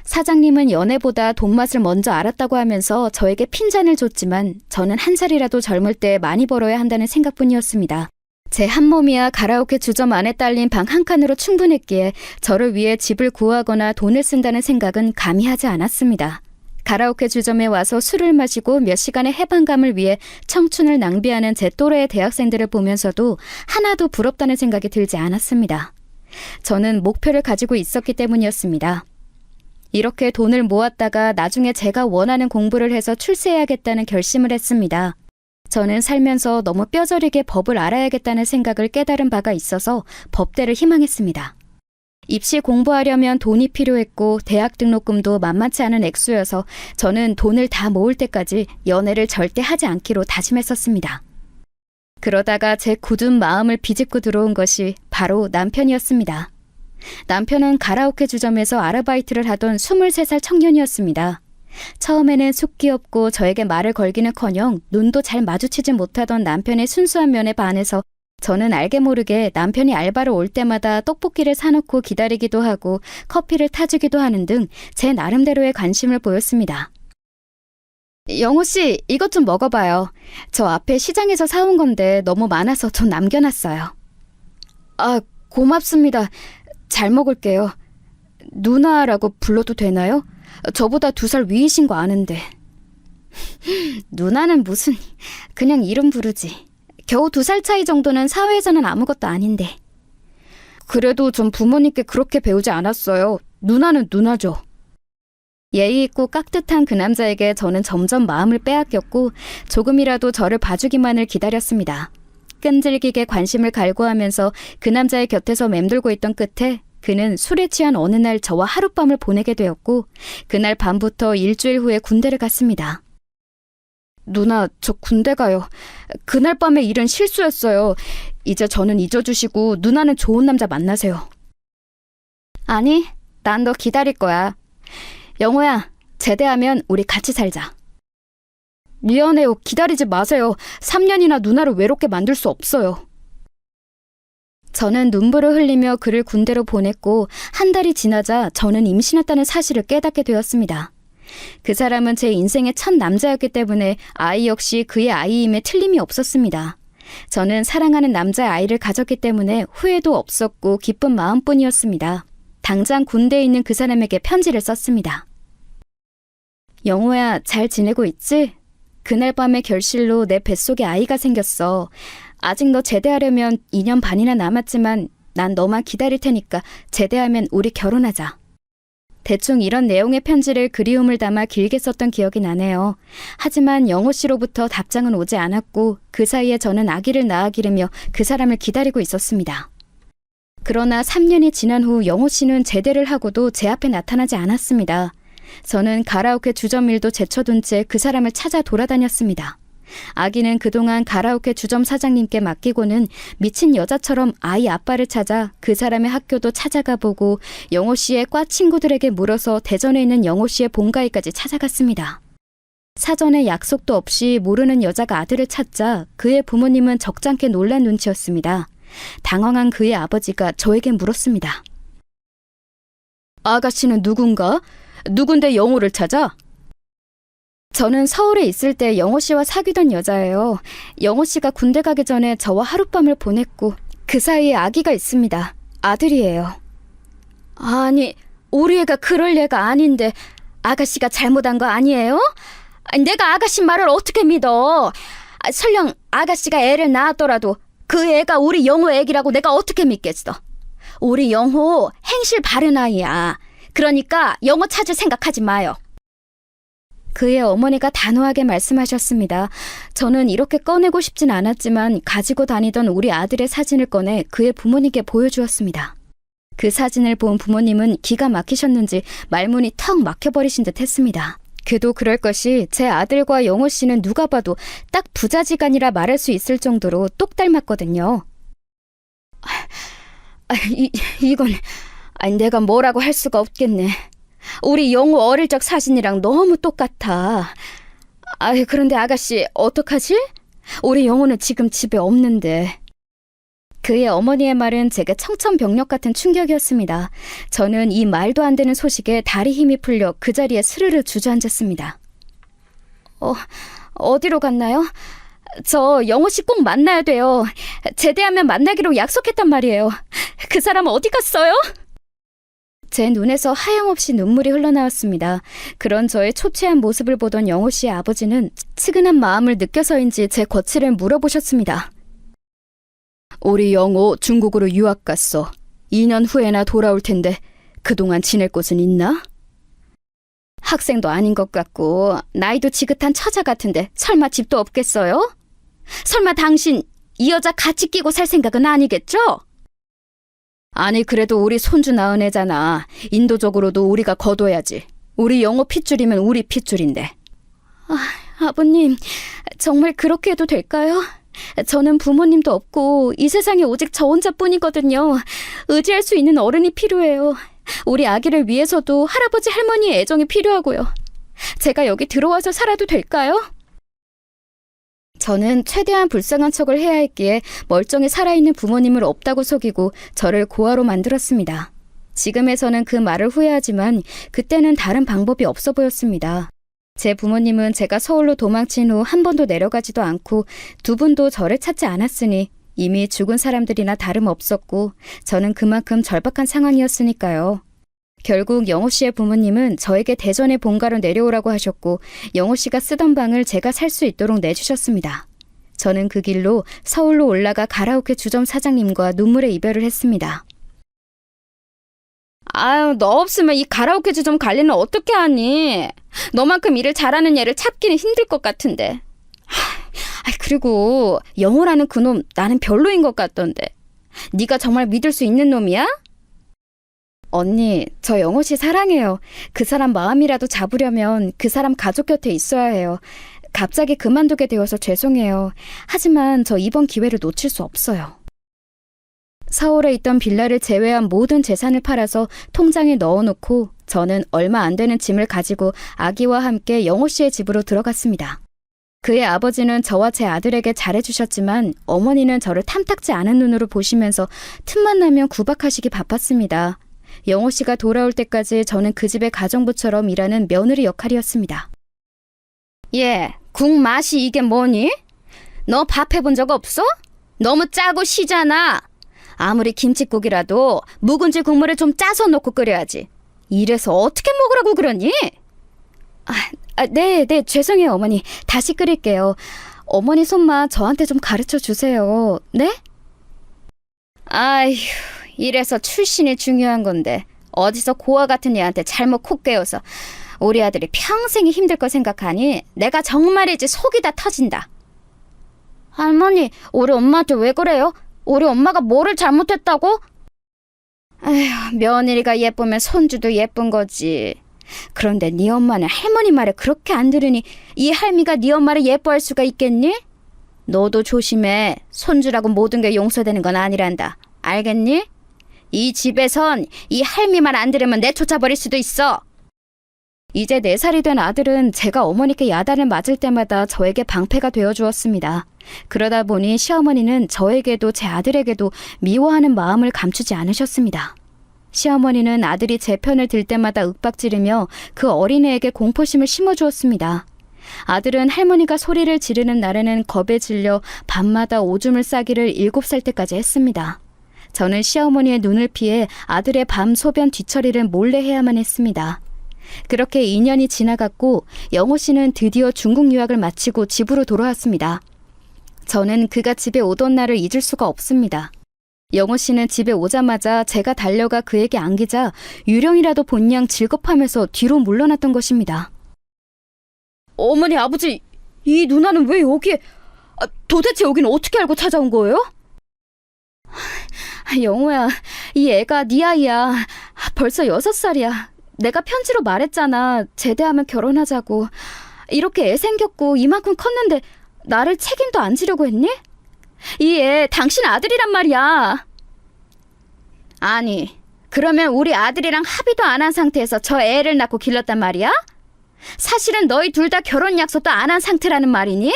사장님은 연애보다 돈맛을 먼저 알았다고 하면서 저에게 핀잔을 줬지만 저는 한 살이라도 젊을 때 많이 벌어야 한다는 생각뿐이었습니다. 제 한 몸이야 가라오케 주점 안에 딸린 방 한 칸으로 충분했기에 저를 위해 집을 구하거나 돈을 쓴다는 생각은 감히 하지 않았습니다. 가라오케 주점에 와서 술을 마시고 몇 시간의 해방감을 위해 청춘을 낭비하는 제 또래의 대학생들을 보면서도 하나도 부럽다는 생각이 들지 않았습니다. 저는 목표를 가지고 있었기 때문이었습니다. 이렇게 돈을 모았다가 나중에 제가 원하는 공부를 해서 출세해야겠다는 결심을 했습니다. 저는 살면서 너무 뼈저리게 법을 알아야겠다는 생각을 깨달은 바가 있어서 법대를 희망했습니다. 입시 공부하려면 돈이 필요했고 대학 등록금도 만만치 않은 액수여서 저는 돈을 다 모을 때까지 연애를 절대 하지 않기로 다짐했었습니다. 그러다가 제 굳은 마음을 비집고 들어온 것이 바로 남편이었습니다. 남편은 가라오케 주점에서 아르바이트를 하던 23살 청년이었습니다. 처음에는 속 귀엽고 저에게 말을 걸기는커녕 눈도 잘 마주치지 못하던 남편의 순수한 면에 반해서 저는 알게 모르게 남편이 알바로 올 때마다 떡볶이를 사놓고 기다리기도 하고 커피를 타주기도 하는 등 제 나름대로의 관심을 보였습니다. 영호 씨, 이것 좀 먹어봐요. 저 앞에 시장에서 사온 건데 너무 많아서 좀 남겨놨어요. 아, 고맙습니다. 잘 먹을게요. 누나라고 불러도 되나요? 저보다 2살 위이신 거 아는데. 누나는 무슨, 그냥 이름 부르지. 겨우 2살 차이 정도는 사회에서는 아무것도 아닌데. 그래도 전 부모님께 그렇게 배우지 않았어요. 누나는 누나죠. 예의 있고 깍듯한 그 남자에게 저는 점점 마음을 빼앗겼고 조금이라도 저를 봐주기만을 기다렸습니다. 끈질기게 관심을 갈구하면서 그 남자의 곁에서 맴돌고 있던 끝에 그는 술에 취한 어느 날 저와 하룻밤을 보내게 되었고 그날 밤부터 일주일 후에 군대를 갔습니다. 누나, 저 군대 가요. 그날 밤의 일은 실수였어요. 이제 저는 잊어주시고 누나는 좋은 남자 만나세요. 아니, 난 너 기다릴 거야. 영호야, 제대하면 우리 같이 살자. 미안해요. 기다리지 마세요. 3년이나 누나를 외롭게 만들 수 없어요. 저는 눈물을 흘리며 그를 군대로 보냈고 한 달이 지나자 저는 임신했다는 사실을 깨닫게 되었습니다. 그 사람은 제 인생의 첫 남자였기 때문에 아이 역시 그의 아이임에 틀림이 없었습니다. 저는 사랑하는 남자의 아이를 가졌기 때문에 후회도 없었고 기쁜 마음뿐이었습니다. 당장 군대에 있는 그 사람에게 편지를 썼습니다. 영호야, 잘 지내고 있지? 그날 밤의 결실로 내 뱃속에 아이가 생겼어. 아직 너 제대하려면 2년 반이나 남았지만 난 너만 기다릴 테니까 제대하면 우리 결혼하자. 대충 이런 내용의 편지를 그리움을 담아 길게 썼던 기억이 나네요. 하지만 영호 씨로부터 답장은 오지 않았고 그 사이에 저는 아기를 낳아 기르며 그 사람을 기다리고 있었습니다. 그러나 3년이 지난 후 영호 씨는 제대를 하고도 제 앞에 나타나지 않았습니다. 저는 가라오케 주점 일도 제쳐둔 채 그 사람을 찾아 돌아다녔습니다. 아기는 그동안 가라오케 주점 사장님께 맡기고는 미친 여자처럼 아이 아빠를 찾아 그 사람의 학교도 찾아가 보고 영호 씨의 과 친구들에게 물어서 대전에 있는 영호 씨의 본가에까지 찾아갔습니다. 사전에 약속도 없이 모르는 여자가 아들을 찾자 그의 부모님은 적잖게 놀란 눈치였습니다. 당황한 그의 아버지가 저에게 물었습니다. 아가씨는 누군가? 누군데 영호를 찾아? 저는 서울에 있을 때 영호 씨와 사귀던 여자예요. 영호 씨가 군대 가기 전에 저와 하룻밤을 보냈고 그 사이에 아기가 있습니다. 아들이에요. 아니, 우리 애가 그럴 애가 아닌데 아가씨가 잘못한 거 아니에요? 내가 아가씨 말을 어떻게 믿어? 설령 아가씨가 애를 낳았더라도 그 애가 우리 영호 애기라고 내가 어떻게 믿겠어? 우리 영호 행실 바른 아이야. 그러니까 영호 찾을 생각하지 마요. 그의 어머니가 단호하게 말씀하셨습니다. 저는 이렇게 꺼내고 싶진 않았지만 가지고 다니던 우리 아들의 사진을 꺼내 그의 부모님께 보여주었습니다. 그 사진을 본 부모님은 기가 막히셨는지 말문이 턱 막혀버리신 듯 했습니다. 그도 그럴 것이 제 아들과 영호 씨는 누가 봐도 딱 부자지간이라 말할 수 있을 정도로 똑 닮았거든요. 이건 내가 뭐라고 할 수가 없겠네. 우리 영호 어릴 적 사진이랑 너무 똑같아. 그런데 아가씨 어떡하지? 우리 영호는 지금 집에 없는데. 그의 어머니의 말은 제게 청천벽력 같은 충격이었습니다. 저는 이 말도 안 되는 소식에 다리 힘이 풀려 그 자리에 스르르 주저앉았습니다. 어디로 갔나요? 저 영호 씨 꼭 만나야 돼요. 제대하면 만나기로 약속했단 말이에요. 그 사람 어디 갔어요? 제 눈에서 하염없이 눈물이 흘러나왔습니다. 그런 저의 초췌한 모습을 보던 영호 씨의 아버지는 측은한 마음을 느껴서인지 제 거취를 물어보셨습니다. 우리 영호 중국으로 유학 갔어. 2년 후에나 돌아올 텐데 그동안 지낼 곳은 있나? 학생도 아닌 것 같고 나이도 지긋한 처자 같은데 설마 집도 없겠어요? 설마 당신 이 여자 같이 끼고 살 생각은 아니겠죠? 아니 그래도 우리 손주 낳은 애잖아. 인도적으로도 우리가 거둬야지. 우리 영호 핏줄이면 우리 핏줄인데. 아버님, 정말 그렇게 해도 될까요? 저는 부모님도 없고 이 세상에 오직 저 혼자뿐이거든요. 의지할 수 있는 어른이 필요해요. 우리 아기를 위해서도 할아버지 할머니의 애정이 필요하고요. 제가 여기 들어와서 살아도 될까요? 저는 최대한 불쌍한 척을 해야 했기에 멀쩡히 살아있는 부모님을 없다고 속이고 저를 고아로 만들었습니다. 지금에서는 그 말을 후회하지만 그때는 다른 방법이 없어 보였습니다. 제 부모님은 제가 서울로 도망친 후 한 번도 내려가지도 않고 두 분도 저를 찾지 않았으니 이미 죽은 사람들이나 다름없었고 저는 그만큼 절박한 상황이었으니까요. 결국 영호 씨의 부모님은 저에게 대전의 본가로 내려오라고 하셨고 영호 씨가 쓰던 방을 제가 살 수 있도록 내주셨습니다. 저는 그 길로 서울로 올라가 가라오케 주점 사장님과 눈물의 이별을 했습니다. 너 없으면 이 가라오케 주점 관리는 어떻게 하니? 너만큼 일을 잘하는 애를 찾기는 힘들 것 같은데. 그리고 영호라는 그놈 나는 별로인 것 같던데. 네가 정말 믿을 수 있는 놈이야? 언니, 저 영호 씨 사랑해요. 그 사람 마음이라도 잡으려면 그 사람 가족 곁에 있어야 해요. 갑자기 그만두게 되어서 죄송해요. 하지만 저 이번 기회를 놓칠 수 없어요. 서울에 있던 빌라를 제외한 모든 재산을 팔아서 통장에 넣어놓고 저는 얼마 안 되는 짐을 가지고 아기와 함께 영호 씨의 집으로 들어갔습니다. 그의 아버지는 저와 제 아들에게 잘해주셨지만 어머니는 저를 탐탁지 않은 눈으로 보시면서 틈만 나면 구박하시기 바빴습니다. 영호 씨가 돌아올 때까지 저는 그 집의 가정부처럼 일하는 며느리 역할이었습니다. 예, 국 맛이 이게 뭐니? 너 밥 해본 적 없어? 너무 짜고 시잖아. 아무리 김칫국이라도 묵은지 국물을 좀 짜서 넣고 끓여야지. 이래서 어떻게 먹으라고 그러니? 네, 죄송해요, 어머니. 다시 끓일게요. 어머니 손맛 저한테 좀 가르쳐 주세요. 네? 아휴, 이래서 출신이 중요한 건데 어디서 고아 같은 애한테 잘못 콕 깨워서 우리 아들이 평생이 힘들 거 생각하니 내가 정말이지 속이 다 터진다. 할머니, 우리 엄마한테 왜 그래요? 우리 엄마가 뭐를 잘못했다고? 아휴, 며느리가 예쁘면 손주도 예쁜 거지. 그런데 네 엄마는 할머니 말을 그렇게 안 들으니 이 할미가 네 엄마를 예뻐할 수가 있겠니? 너도 조심해. 손주라고 모든 게 용서되는 건 아니란다. 알겠니? 이 집에선 이 할미 말 안 들으면 내쫓아버릴 수도 있어. 이제 4살이 된 아들은 제가 어머니께 야단을 맞을 때마다 저에게 방패가 되어주었습니다. 그러다 보니 시어머니는 저에게도 제 아들에게도 미워하는 마음을 감추지 않으셨습니다. 시어머니는 아들이 제 편을 들 때마다 윽박지르며 그 어린애에게 공포심을 심어주었습니다. 아들은 할머니가 소리를 지르는 날에는 겁에 질려 밤마다 오줌을 싸기를 7살 때까지 했습니다. 저는 시어머니의 눈을 피해 아들의 밤 소변 뒤처리를 몰래 해야만 했습니다. 그렇게 2년이 지나갔고 영호 씨는 드디어 중국 유학을 마치고 집으로 돌아왔습니다. 저는 그가 집에 오던 날을 잊을 수가 없습니다. 영호 씨는 집에 오자마자 제가 달려가 그에게 안기자 유령이라도 본 양 질겁하면서 뒤로 물러났던 것입니다. 어머니, 아버지, 이 누나는 왜 여기에... 도대체 여기는 어떻게 알고 찾아온 거예요? 영호야, 이 애가 네 아이야. 벌써 6살이야. 내가 편지로 말했잖아. 제대하면 결혼하자고. 이렇게 애 생겼고 이만큼 컸는데 나를 책임도 안 지려고 했니? 이 애 당신 아들이란 말이야. 아니, 그러면 우리 아들이랑 합의도 안 한 상태에서 저 애를 낳고 길렀단 말이야? 사실은 너희 둘 다 결혼 약속도 안 한 상태라는 말이니?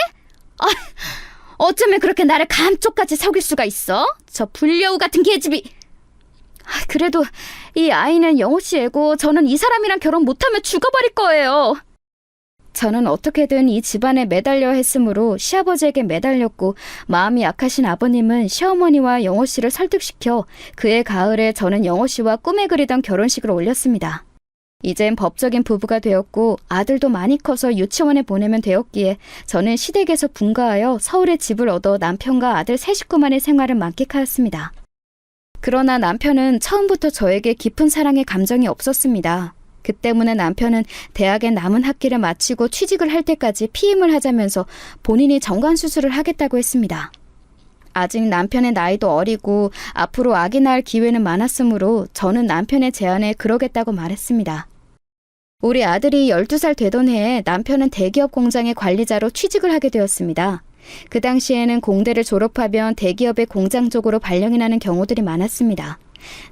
어쩌면 그렇게 나를 감쪽같이 속일 수가 있어? 저 불려우 같은 계집이. 그래도 이 아이는 영호 씨 애고 저는 이 사람이랑 결혼 못하면 죽어버릴 거예요. 저는 어떻게든 이 집안에 매달려 했으므로 시아버지에게 매달렸고 마음이 약하신 아버님은 시어머니와 영호 씨를 설득시켜 그해 가을에 저는 영호 씨와 꿈에 그리던 결혼식을 올렸습니다. 이젠 법적인 부부가 되었고 아들도 많이 커서 유치원에 보내면 되었기에 저는 시댁에서 분가하여 서울에 집을 얻어 남편과 아들 세 식구만의 생활을 만끽하였습니다. 그러나 남편은 처음부터 저에게 깊은 사랑의 감정이 없었습니다. 그 때문에 남편은 대학의 남은 학기를 마치고 취직을 할 때까지 피임을 하자면서 본인이 정관수술을 하겠다고 했습니다. 아직 남편의 나이도 어리고 앞으로 아기 낳을 기회는 많았으므로 저는 남편의 제안에 그러겠다고 말했습니다. 우리 아들이 12살 되던 해에 남편은 대기업 공장의 관리자로 취직을 하게 되었습니다. 그 당시에는 공대를 졸업하면 대기업의 공장 쪽으로 발령이 나는 경우들이 많았습니다.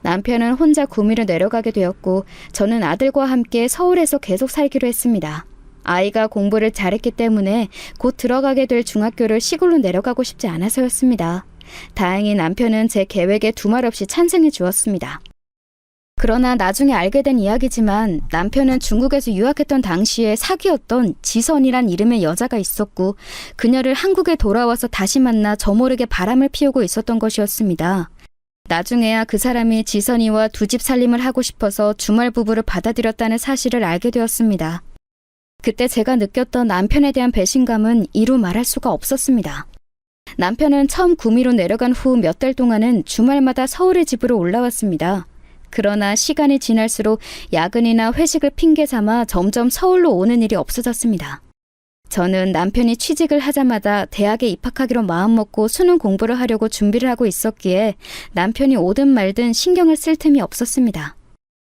남편은 혼자 구미로 내려가게 되었고 저는 아들과 함께 서울에서 계속 살기로 했습니다. 아이가 공부를 잘했기 때문에 곧 들어가게 될 중학교를 시골로 내려가고 싶지 않아서였습니다. 다행히 남편은 제 계획에 두말 없이 찬성해 주었습니다. 그러나 나중에 알게 된 이야기지만 남편은 중국에서 유학했던 당시에 사귀었던 지선이란 이름의 여자가 있었고 그녀를 한국에 돌아와서 다시 만나 저 모르게 바람을 피우고 있었던 것이었습니다. 나중에야 그 사람이 지선이와 두 집 살림을 하고 싶어서 주말 부부를 받아들였다는 사실을 알게 되었습니다. 그때 제가 느꼈던 남편에 대한 배신감은 이루 말할 수가 없었습니다. 남편은 처음 구미로 내려간 후 몇 달 동안은 주말마다 서울의 집으로 올라왔습니다. 그러나 시간이 지날수록 야근이나 회식을 핑계 삼아 점점 서울로 오는 일이 없어졌습니다. 저는 남편이 취직을 하자마자 대학에 입학하기로 마음먹고 수능 공부를 하려고 준비를 하고 있었기에 남편이 오든 말든 신경을 쓸 틈이 없었습니다.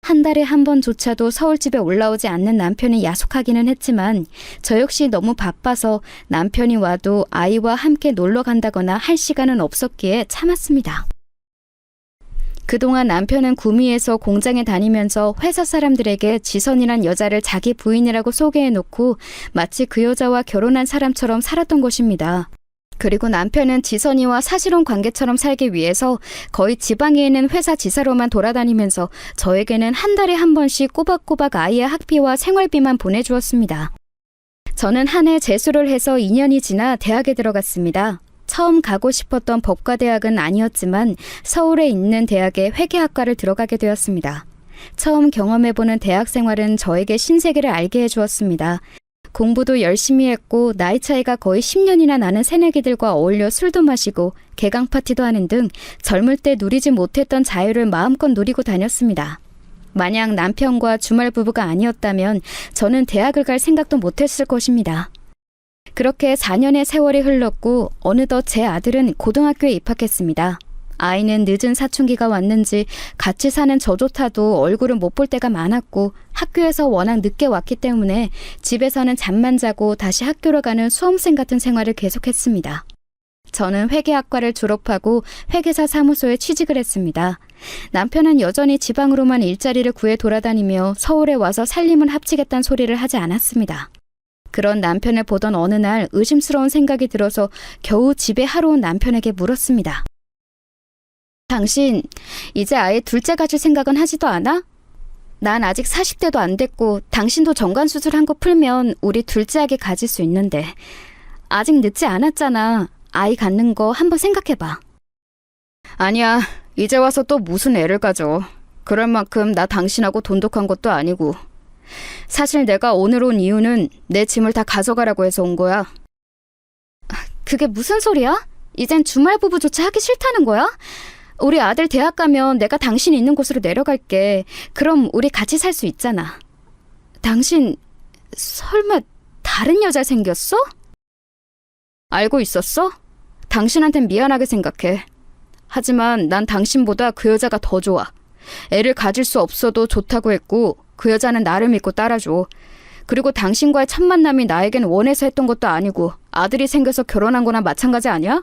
한 달에 한 번조차도 서울집에 올라오지 않는 남편이 야속하기는 했지만 저 역시 너무 바빠서 남편이 와도 아이와 함께 놀러 간다거나 할 시간은 없었기에 참았습니다. 그동안 남편은 구미에서 공장에 다니면서 회사 사람들에게 지선이란 여자를 자기 부인이라고 소개해놓고 마치 그 여자와 결혼한 사람처럼 살았던 것입니다. 그리고 남편은 지선이와 사실혼 관계처럼 살기 위해서 거의 지방에 있는 회사 지사로만 돌아다니면서 저에게는 한 달에 한 번씩 꼬박꼬박 아이의 학비와 생활비만 보내주었습니다. 저는 한 해 재수를 해서 2년이 지나 대학에 들어갔습니다. 처음 가고 싶었던 법과대학은 아니었지만 서울에 있는 대학의 회계학과를 들어가게 되었습니다. 처음 경험해보는 대학 생활은 저에게 신세계를 알게 해주었습니다. 공부도 열심히 했고 나이 차이가 거의 10년이나 나는 새내기들과 어울려 술도 마시고 개강 파티도 하는 등 젊을 때 누리지 못했던 자유를 마음껏 누리고 다녔습니다. 만약 남편과 주말 부부가 아니었다면 저는 대학을 갈 생각도 못했을 것입니다. 그렇게 4년의 세월이 흘렀고 어느덧 제 아들은 고등학교에 입학했습니다. 아이는 늦은 사춘기가 왔는지 같이 사는 저조차도 얼굴을 못 볼 때가 많았고 학교에서 워낙 늦게 왔기 때문에 집에서는 잠만 자고 다시 학교로 가는 수험생 같은 생활을 계속했습니다. 저는 회계학과를 졸업하고 회계사 사무소에 취직을 했습니다. 남편은 여전히 지방으로만 일자리를 구해 돌아다니며 서울에 와서 살림을 합치겠다는 소리를 하지 않았습니다. 그런 남편을 보던 어느 날 의심스러운 생각이 들어서 겨우 집에 하러 온 남편에게 물었습니다. 당신 이제 아예 둘째 가질 생각은 하지도 않아? 난 아직 40대도 안 됐고 당신도 정관수술한 거 풀면 우리 둘째하게 가질 수 있는데 아직 늦지 않았잖아. 아이 갖는 거 한번 생각해봐. 아니야. 이제 와서 또 무슨 애를 가져. 그럴 만큼 나 당신하고 돈독한 것도 아니고. 사실 내가 오늘 온 이유는 내 짐을 다 가져가라고 해서 온 거야. 그게 무슨 소리야? 이젠 주말 부부조차 하기 싫다는 거야? 우리 아들 대학 가면 내가 당신이 있는 곳으로 내려갈게. 그럼 우리 같이 살 수 있잖아. 당신 설마 다른 여자 생겼어? 알고 있었어? 당신한텐 미안하게 생각해. 하지만 난 당신보다 그 여자가 더 좋아. 애를 가질 수 없어도 좋다고 했고 그 여자는 나를 믿고 따라줘. 그리고 당신과의 첫 만남이 나에겐 원해서 했던 것도 아니고 아들이 생겨서 결혼한 거나 마찬가지 아니야?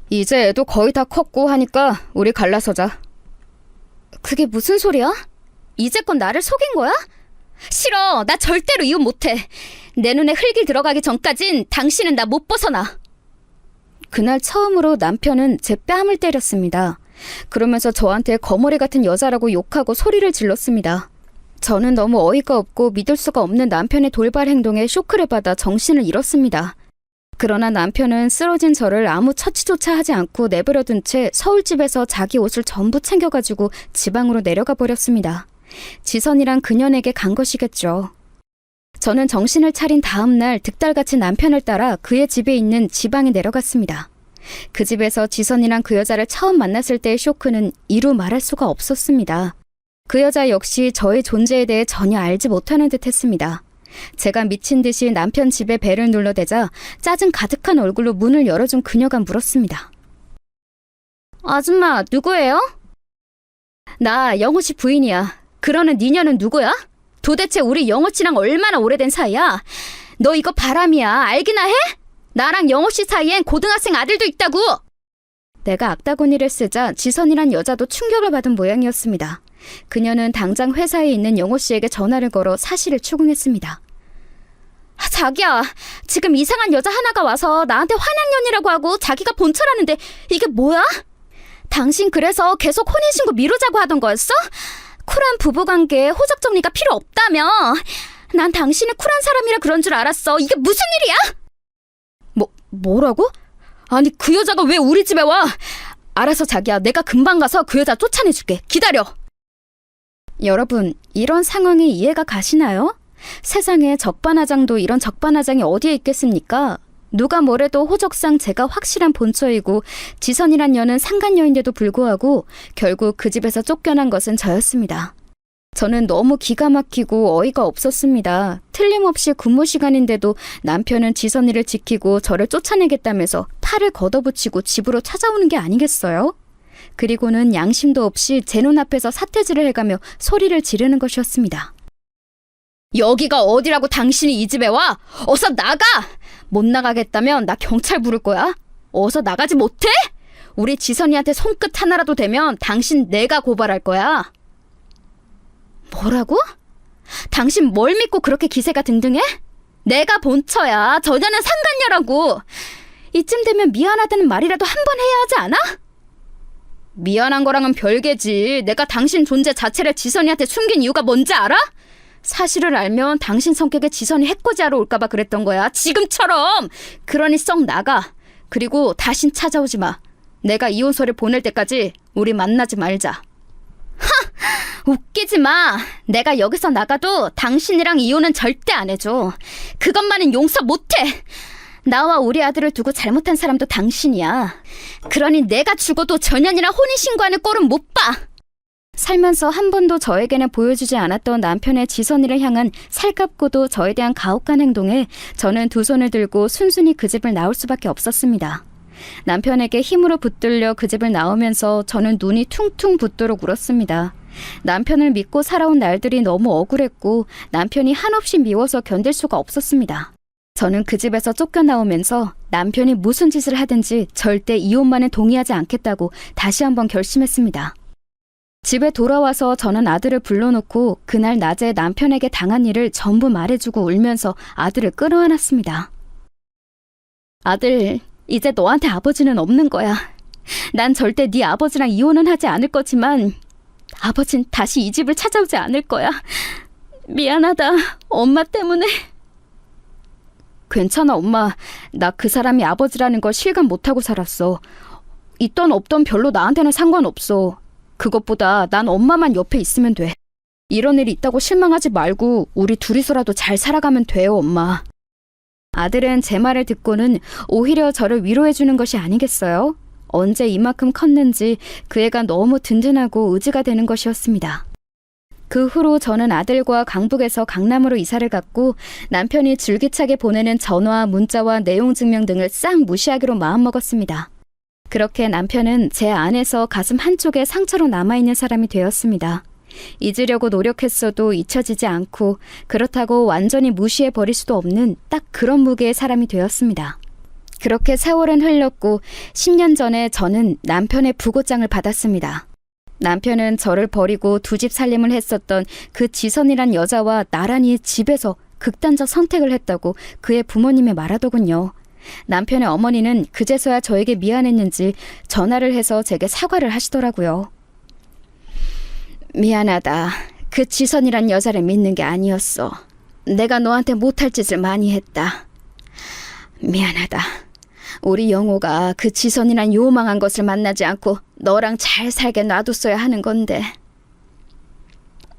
이제 애도 거의 다 컸고 하니까 우리 갈라서자. 그게 무슨 소리야? 이제껏 나를 속인 거야? 싫어. 나 절대로 이혼 못해. 내 눈에 흙이 들어가기 전까진 당신은 나 못 벗어나. 그날 처음으로 남편은 제 뺨을 때렸습니다. 그러면서 저한테 거머리 같은 여자라고 욕하고 소리를 질렀습니다. 저는 너무 어이가 없고 믿을 수가 없는 남편의 돌발 행동에 쇼크를 받아 정신을 잃었습니다. 그러나 남편은 쓰러진 저를 아무 처치조차 하지 않고 내버려둔 채 서울집에서 자기 옷을 전부 챙겨가지고 지방으로 내려가 버렸습니다. 지선이란 그년에게 간 것이겠죠. 저는 정신을 차린 다음 날 득달같이 남편을 따라 그의 집에 있는 지방에 내려갔습니다. 그 집에서 지선이란 그 여자를 처음 만났을 때의 쇼크는 이루 말할 수가 없었습니다. 그 여자 역시 저의 존재에 대해 전혀 알지 못하는 듯 했습니다. 제가 미친 듯이 남편 집에 벨을 눌러대자 짜증 가득한 얼굴로 문을 열어준 그녀가 물었습니다. 아줌마, 누구예요? 나 영호 씨 부인이야. 그러는 니녀는 누구야? 도대체 우리 영호 씨랑 얼마나 오래된 사이야? 너 이거 바람이야. 알기나 해? 나랑 영호 씨 사이엔 고등학생 아들도 있다고! 내가 악다구니를 쓰자 지선이란 여자도 충격을 받은 모양이었습니다. 그녀는 당장 회사에 있는 영호 씨에게 전화를 걸어 사실을 추궁했습니다. 자기야, 지금 이상한 여자 하나가 와서 나한테 환양년이라고 하고 자기가 본처라는데 이게 뭐야? 당신 그래서 계속 혼인신고 미루자고 하던 거였어? 쿨한 부부관계에 호적 정리가 필요 없다며. 난 당신이 쿨한 사람이라 그런 줄 알았어. 이게 무슨 일이야? 뭐라고? 아니 그 여자가 왜 우리 집에 와? 알았어 자기야, 내가 금방 가서 그 여자 쫓아내줄게. 기다려. 여러분, 이런 상황이 이해가 가시나요? 세상에 적반하장도 이런 적반하장이 어디에 있겠습니까? 누가 뭐래도 호적상 제가 확실한 본처이고 지선이란 여는 상간녀인데도 불구하고 결국 그 집에서 쫓겨난 것은 저였습니다. 저는 너무 기가 막히고 어이가 없었습니다. 틀림없이 근무 시간인데도 남편은 지선이를 지키고 저를 쫓아내겠다면서 팔을 걷어붙이고 집으로 찾아오는 게 아니겠어요? 그리고는 양심도 없이 제 눈앞에서 사태질을 해가며 소리를 지르는 것이었습니다. 여기가 어디라고 당신이 이 집에 와? 어서 나가! 못 나가겠다면 나 경찰 부를 거야. 어서 나가지 못해? 우리 지선이한테 손끝 하나라도 대면 당신 내가 고발할 거야. 뭐라고? 당신 뭘 믿고 그렇게 기세가 등등해? 내가 본처야. 저녀는 상간녀라고. 이쯤 되면 미안하다는 말이라도 한 번 해야 하지 않아? 미안한 거랑은 별개지. 내가 당신 존재 자체를 지선이한테 숨긴 이유가 뭔지 알아? 사실을 알면 당신 성격에 지선이 해코지하러 올까봐 그랬던 거야. 지금처럼. 그러니 썩 나가. 그리고 다신 찾아오지 마. 내가 이혼서를 보낼 때까지 우리 만나지 말자. 웃기지 마. 내가 여기서 나가도 당신이랑 이혼은 절대 안 해줘. 그것만은 용서 못해. 나와 우리 아들을 두고 잘못한 사람도 당신이야. 그러니 내가 죽어도 전현이랑 혼인신고하는 꼴은 못 봐. 살면서 한 번도 저에게는 보여주지 않았던 남편의 지선이를 향한 살갑고도 저에 대한 가혹한 행동에 저는 두 손을 들고 순순히 그 집을 나올 수밖에 없었습니다. 남편에게 힘으로 붙들려 그 집을 나오면서 저는 눈이 퉁퉁 붓도록 울었습니다. 남편을 믿고 살아온 날들이 너무 억울했고 남편이 한없이 미워서 견딜 수가 없었습니다. 저는 그 집에서 쫓겨나오면서 남편이 무슨 짓을 하든지 절대 이혼만은 동의하지 않겠다고 다시 한번 결심했습니다. 집에 돌아와서 저는 아들을 불러놓고 그날 낮에 남편에게 당한 일을 전부 말해주고 울면서 아들을 끌어안았습니다. 아들, 이제 너한테 아버지는 없는 거야. 난 절대 네 아버지랑 이혼은 하지 않을 거지만 아버진 다시 이 집을 찾아오지 않을 거야. 미안하다. 엄마 때문에. 괜찮아, 엄마. 나 그 사람이 아버지라는 걸 실감 못하고 살았어. 있던 없던 별로 나한테는 상관없어. 그것보다 난 엄마만 옆에 있으면 돼. 이런 일이 있다고 실망하지 말고 우리 둘이서라도 잘 살아가면 돼요, 엄마. 아들은 제 말을 듣고는 오히려 저를 위로해주는 것이 아니겠어요? 언제 이만큼 컸는지 그 애가 너무 든든하고 의지가 되는 것이었습니다. 그 후로 저는 아들과 강북에서 강남으로 이사를 갔고 남편이 줄기차게 보내는 전화, 문자와 내용 증명 등을 싹 무시하기로 마음먹었습니다. 그렇게 남편은 제 안에서 가슴 한쪽에 상처로 남아있는 사람이 되었습니다. 잊으려고 노력했어도 잊혀지지 않고 그렇다고 완전히 무시해버릴 수도 없는 딱 그런 무게의 사람이 되었습니다. 그렇게 세월은 흘렀고 10년 전에 저는 남편의 부고장을 받았습니다. 남편은 저를 버리고 두 집 살림을 했었던 그 지선이란 여자와 나란히 집에서 극단적 선택을 했다고 그의 부모님이 말하더군요. 남편의 어머니는 그제서야 저에게 미안했는지 전화를 해서 제게 사과를 하시더라고요. 미안하다. 그 지선이란 여자를 믿는 게 아니었어. 내가 너한테 못할 짓을 많이 했다. 미안하다. 우리 영호가 그 지선이란 요망한 것을 만나지 않고 너랑 잘 살게 놔뒀어야 하는 건데.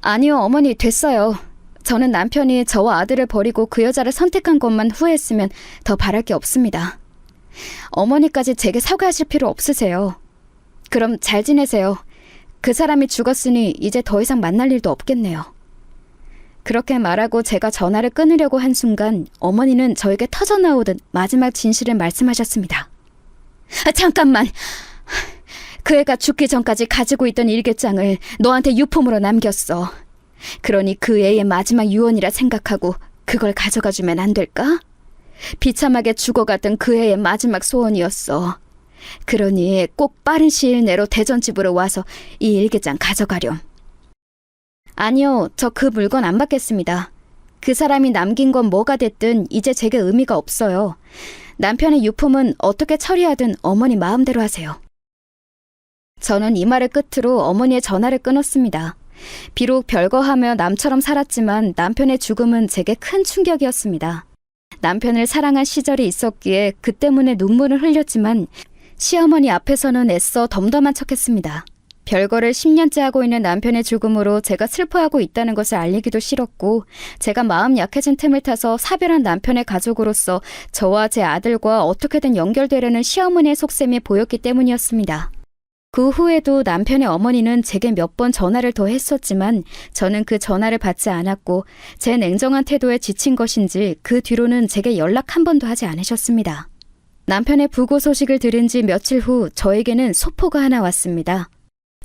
아니요, 어머니, 됐어요. 저는 남편이 저와 아들을 버리고 그 여자를 선택한 것만 후회했으면 더 바랄 게 없습니다. 어머니까지 제게 사과하실 필요 없으세요. 그럼 잘 지내세요. 그 사람이 죽었으니 이제 더 이상 만날 일도 없겠네요. 그렇게 말하고 제가 전화를 끊으려고 한 순간 어머니는 저에게 터져나오듯 마지막 진실을 말씀하셨습니다. 잠깐만! 그 애가 죽기 전까지 가지고 있던 일기장을 너한테 유품으로 남겼어. 그러니 그 애의 마지막 유언이라 생각하고 그걸 가져가주면 안 될까? 비참하게 죽어갔던 그 애의 마지막 소원이었어. 그러니 꼭 빠른 시일 내로 대전집으로 와서 이 일기장 가져가렴. 아니요, 저 그 물건 안 받겠습니다. 그 사람이 남긴 건 뭐가 됐든 이제 제게 의미가 없어요. 남편의 유품은 어떻게 처리하든 어머니 마음대로 하세요. 저는 이 말을 끝으로 어머니의 전화를 끊었습니다. 비록 별거하며 남처럼 살았지만 남편의 죽음은 제게 큰 충격이었습니다. 남편을 사랑한 시절이 있었기에 그 때문에 눈물을 흘렸지만 시어머니 앞에서는 애써 덤덤한 척했습니다. 별거를 10년째 하고 있는 남편의 죽음으로 제가 슬퍼하고 있다는 것을 알리기도 싫었고 제가 마음 약해진 틈을 타서 사별한 남편의 가족으로서 저와 제 아들과 어떻게든 연결되려는 시어머니의 속셈이 보였기 때문이었습니다. 그 후에도 남편의 어머니는 제게 몇 번 전화를 더 했었지만 저는 그 전화를 받지 않았고 제 냉정한 태도에 지친 것인지 그 뒤로는 제게 연락 한 번도 하지 않으셨습니다. 남편의 부고 소식을 들은 지 며칠 후 저에게는 소포가 하나 왔습니다.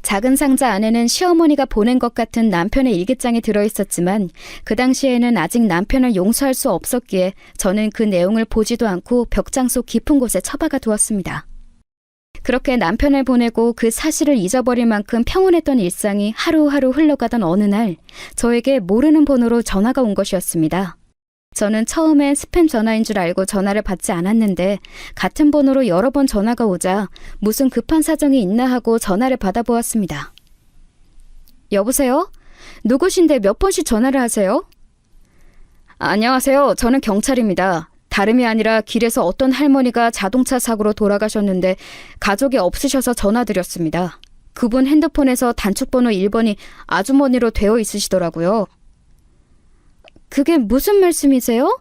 작은 상자 안에는 시어머니가 보낸 것 같은 남편의 일기장이 들어있었지만 그 당시에는 아직 남편을 용서할 수 없었기에 저는 그 내용을 보지도 않고 벽장 속 깊은 곳에 처박아 두었습니다. 그렇게 남편을 보내고 그 사실을 잊어버릴 만큼 평온했던 일상이 하루하루 흘러가던 어느 날 저에게 모르는 번호로 전화가 온 것이었습니다. 저는 처음엔 스팸 전화인 줄 알고 전화를 받지 않았는데 같은 번호로 여러 번 전화가 오자 무슨 급한 사정이 있나 하고 전화를 받아보았습니다. 여보세요? 누구신데 몇 번씩 전화를 하세요? 안녕하세요. 저는 경찰입니다. 다름이 아니라 길에서 어떤 할머니가 자동차 사고로 돌아가셨는데 가족이 없으셔서 전화드렸습니다. 그분 핸드폰에서 단축번호 1번이 아주머니로 되어 있으시더라고요. 그게 무슨 말씀이세요?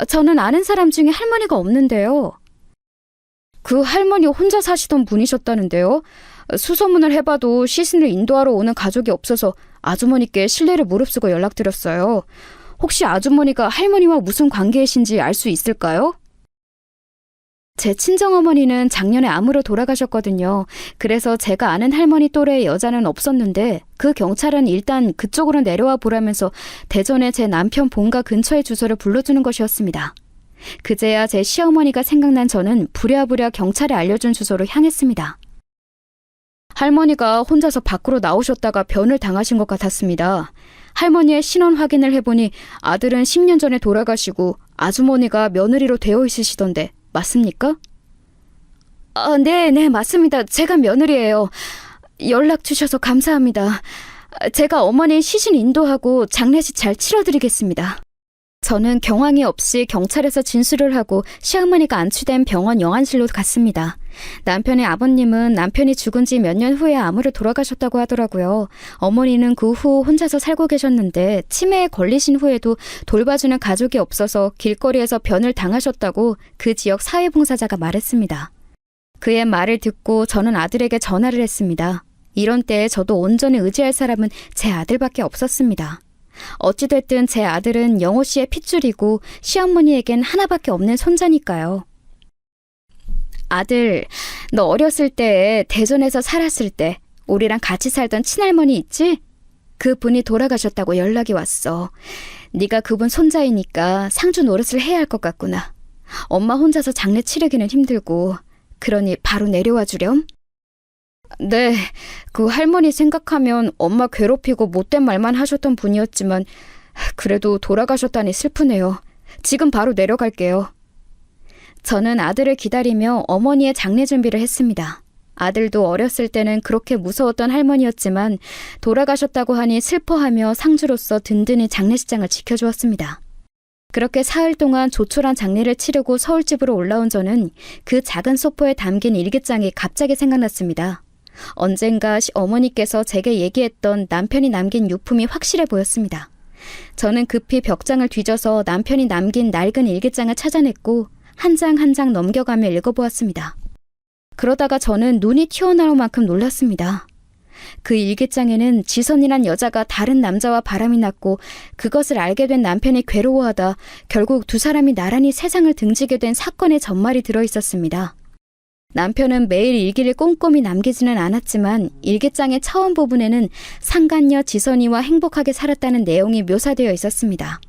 저는 아는 사람 중에 할머니가 없는데요. 그 할머니 혼자 사시던 분이셨다는데요. 수소문을 해봐도 시신을 인도하러 오는 가족이 없어서 아주머니께 실례를 무릅쓰고 연락드렸어요. 혹시 아주머니가 할머니와 무슨 관계이신지 알 수 있을까요? 제 친정어머니는 작년에 암으로 돌아가셨거든요. 그래서 제가 아는 할머니 또래의 여자는 없었는데 그 경찰은 일단 그쪽으로 내려와 보라면서 대전에 제 남편 본가 근처의 주소를 불러주는 것이었습니다. 그제야 제 시어머니가 생각난 저는 부랴부랴 경찰에 알려준 주소로 향했습니다. 할머니가 혼자서 밖으로 나오셨다가 변을 당하신 것 같았습니다. 할머니의 신원 확인을 해보니 아들은 10년 전에 돌아가시고 아주머니가 며느리로 되어 있으시던데 맞습니까? 네, 맞습니다. 제가 며느리예요. 연락 주셔서 감사합니다. 제가 어머니 시신 인도하고 장례식 잘 치러드리겠습니다. 저는 경황이 없이 경찰에서 진술을 하고 시어머니가 안치된 병원 영안실로 갔습니다. 남편의 아버님은 남편이 죽은 지 몇 년 후에 암으로 돌아가셨다고 하더라고요. 어머니는 그 후 혼자서 살고 계셨는데 치매에 걸리신 후에도 돌봐주는 가족이 없어서 길거리에서 변을 당하셨다고 그 지역 사회봉사자가 말했습니다. 그의 말을 듣고 저는 아들에게 전화를 했습니다. 이런 때에 저도 온전히 의지할 사람은 제 아들밖에 없었습니다. 어찌됐든 제 아들은 영호 씨의 핏줄이고 시어머니에겐 하나밖에 없는 손자니까요. 아들, 너 어렸을 때 대전에서 살았을 때 우리랑 같이 살던 친할머니 있지? 그 분이 돌아가셨다고 연락이 왔어. 네가 그분 손자이니까 상주 노릇을 해야 할 것 같구나. 엄마 혼자서 장례 치르기는 힘들고 그러니 바로 내려와 주렴. 네, 그 할머니 생각하면 엄마 괴롭히고 못된 말만 하셨던 분이었지만 그래도 돌아가셨다니 슬프네요. 지금 바로 내려갈게요. 저는 아들을 기다리며 어머니의 장례 준비를 했습니다. 아들도 어렸을 때는 그렇게 무서웠던 할머니였지만 돌아가셨다고 하니 슬퍼하며 상주로서 든든히 장례식장을 지켜주었습니다. 그렇게 사흘 동안 조촐한 장례를 치르고 서울집으로 올라온 저는 그 작은 소포에 담긴 일기장이 갑자기 생각났습니다. 언젠가 어머니께서 제게 얘기했던 남편이 남긴 유품이 확실해 보였습니다. 저는 급히 벽장을 뒤져서 남편이 남긴 낡은 일기장을 찾아냈고 한 장 한 장 넘겨가며 읽어보았습니다. 그러다가 저는 눈이 튀어나올 만큼 놀랐습니다. 그 일기장에는 지선이란 여자가 다른 남자와 바람이 났고 그것을 알게 된 남편이 괴로워하다 결국 두 사람이 나란히 세상을 등지게 된 사건의 전말이 들어있었습니다. 남편은 매일 일기를 꼼꼼히 남기지는 않았지만 일기장의 처음 부분에는 상간녀 지선이와 행복하게 살았다는 내용이 묘사되어 있었습니다.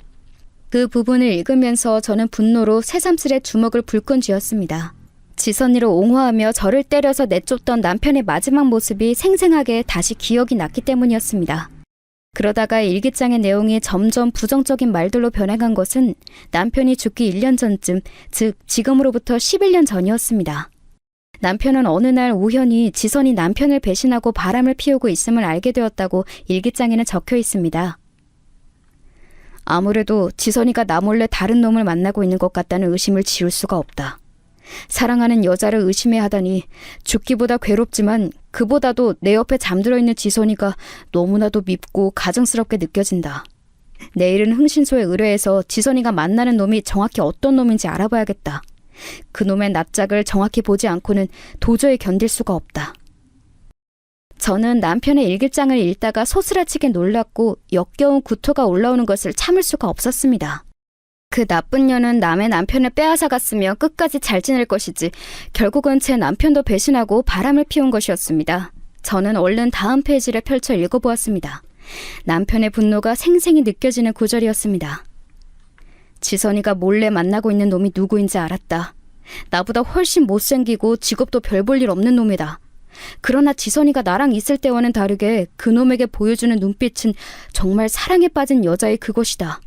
그 부분을 읽으면서 저는 분노로 새삼스레 주먹을 불끈 쥐었습니다. 지선이로 옹호하며 저를 때려서 내쫓던 남편의 마지막 모습이 생생하게 다시 기억이 났기 때문이었습니다. 그러다가 일기장의 내용이 점점 부정적인 말들로 변해간 것은 남편이 죽기 1년 전쯤, 즉 지금으로부터 11년 전이었습니다. 남편은 어느 날 우연히 지선이 남편을 배신하고 바람을 피우고 있음을 알게 되었다고 일기장에는 적혀 있습니다. 아무래도 지선이가 나 몰래 다른 놈을 만나고 있는 것 같다는 의심을 지울 수가 없다. 사랑하는 여자를 의심해야 하다니 죽기보다 괴롭지만 그보다도 내 옆에 잠들어 있는 지선이가 너무나도 밉고 가증스럽게 느껴진다. 내일은 흥신소에 의뢰해서 지선이가 만나는 놈이 정확히 어떤 놈인지 알아봐야겠다. 그 놈의 납작을 정확히 보지 않고는 도저히 견딜 수가 없다. 저는 남편의 일기장을 읽다가 소스라치게 놀랐고 역겨운 구토가 올라오는 것을 참을 수가 없었습니다. 그 나쁜 년은 남의 남편을 빼앗아갔으며 끝까지 잘 지낼 것이지 결국은 제 남편도 배신하고 바람을 피운 것이었습니다. 저는 얼른 다음 페이지를 펼쳐 읽어보았습니다. 남편의 분노가 생생히 느껴지는 구절이었습니다. 지선이가 몰래 만나고 있는 놈이 누구인지 알았다. 나보다 훨씬 못생기고 직업도 별 볼 일 없는 놈이다. 그러나 지선이가 나랑 있을 때와는 다르게 그놈에게 보여주는 눈빛은 정말 사랑에 빠진 여자의 그것이다.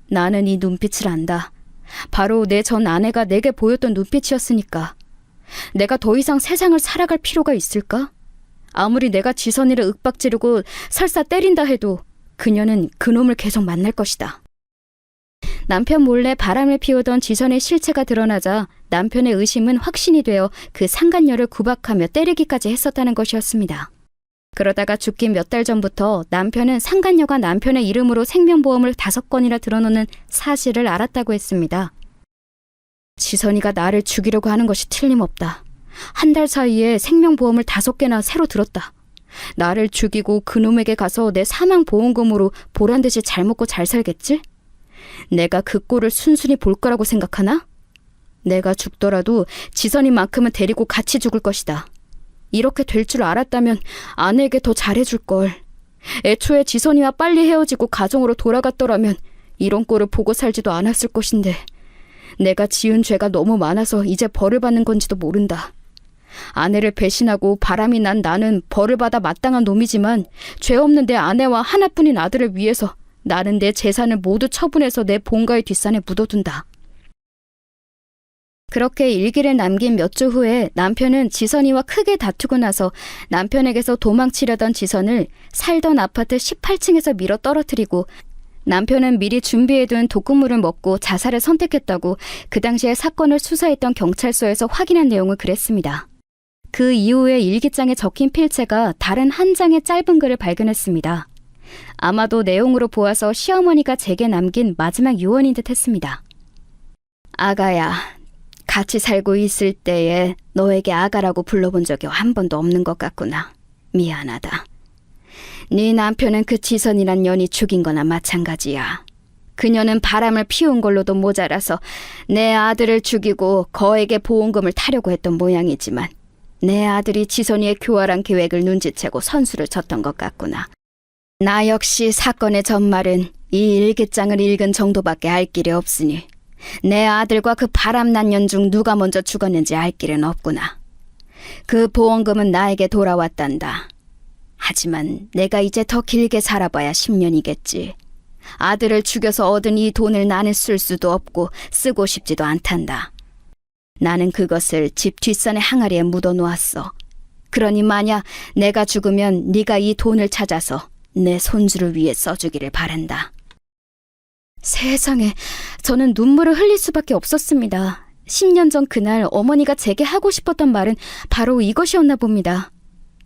나는 이 눈빛을 안다. 바로 내 전 아내가 내게 보였던 눈빛이었으니까. 내가 더 이상 세상을 살아갈 필요가 있을까? 아무리 내가 지선이를 윽박지르고 설사 때린다 해도 그녀는 그놈을 계속 만날 것이다. 남편 몰래 바람을 피우던 지선의 실체가 드러나자 남편의 의심은 확신이 되어 그 상간녀를 구박하며 때리기까지 했었다는 것이었습니다. 그러다가 죽기 몇 달 전부터 남편은 상간녀가 남편의 이름으로 생명보험을 5건이나 들어놓는 사실을 알았다고 했습니다. 지선이가 나를 죽이려고 하는 것이 틀림없다. 한 달 사이에 생명보험을 5개나 새로 들었다. 나를 죽이고 그놈에게 가서 내 사망보험금으로 보란듯이 잘 먹고 잘 살겠지? 내가 그 꼴을 순순히 볼 거라고 생각하나? 내가 죽더라도 지선이만큼은 데리고 같이 죽을 것이다. 이렇게 될 줄 알았다면 아내에게 더 잘해줄걸. 애초에 지선이와 빨리 헤어지고 가정으로 돌아갔더라면 이런 꼴을 보고 살지도 않았을 것인데 내가 지은 죄가 너무 많아서 이제 벌을 받는 건지도 모른다. 아내를 배신하고 바람이 난 나는 벌을 받아 마땅한 놈이지만 죄 없는 내 아내와 하나뿐인 아들을 위해서 나는 내 재산을 모두 처분해서 내 본가의 뒷산에 묻어둔다. 그렇게 일기를 남긴 몇 주 후에 남편은 지선이와 크게 다투고 나서 남편에게서 도망치려던 지선을 살던 아파트 18층에서 밀어 떨어뜨리고 남편은 미리 준비해둔 독극물을 먹고 자살을 선택했다고 그 당시에 사건을 수사했던 경찰서에서 확인한 내용을 그랬습니다. 그 이후에 일기장에 적힌 필체가 다른 한 장의 짧은 글을 발견했습니다. 아마도 내용으로 보아서 시어머니가 제게 남긴 마지막 유언인 듯 했습니다. 아가야, 같이 살고 있을 때에 너에게 아가라고 불러본 적이 한 번도 없는 것 같구나. 미안하다. 네 남편은 그 지선이란 년이 죽인 거나 마찬가지야. 그녀는 바람을 피운 걸로도 모자라서 내 아들을 죽이고 거액의 보험금을 타려고 했던 모양이지만 내 아들이 지선이의 교활한 계획을 눈치채고 선수를 쳤던 것 같구나. 나 역시 사건의 전말은 이 일기장을 읽은 정도밖에 알 길이 없으니 내 아들과 그 바람난 년 중 누가 먼저 죽었는지 알 길은 없구나. 그 보험금은 나에게 돌아왔단다. 하지만 내가 이제 더 길게 살아봐야 10년이겠지. 아들을 죽여서 얻은 이 돈을 나는 쓸 수도 없고 쓰고 싶지도 않단다. 나는 그것을 집 뒷산의 항아리에 묻어놓았어. 그러니 만약 내가 죽으면 네가 이 돈을 찾아서 내 손주를 위해 써주기를 바란다. 세상에, 저는 눈물을 흘릴 수밖에 없었습니다. 10년 전 그날 어머니가 제게 하고 싶었던 말은 바로 이것이었나 봅니다.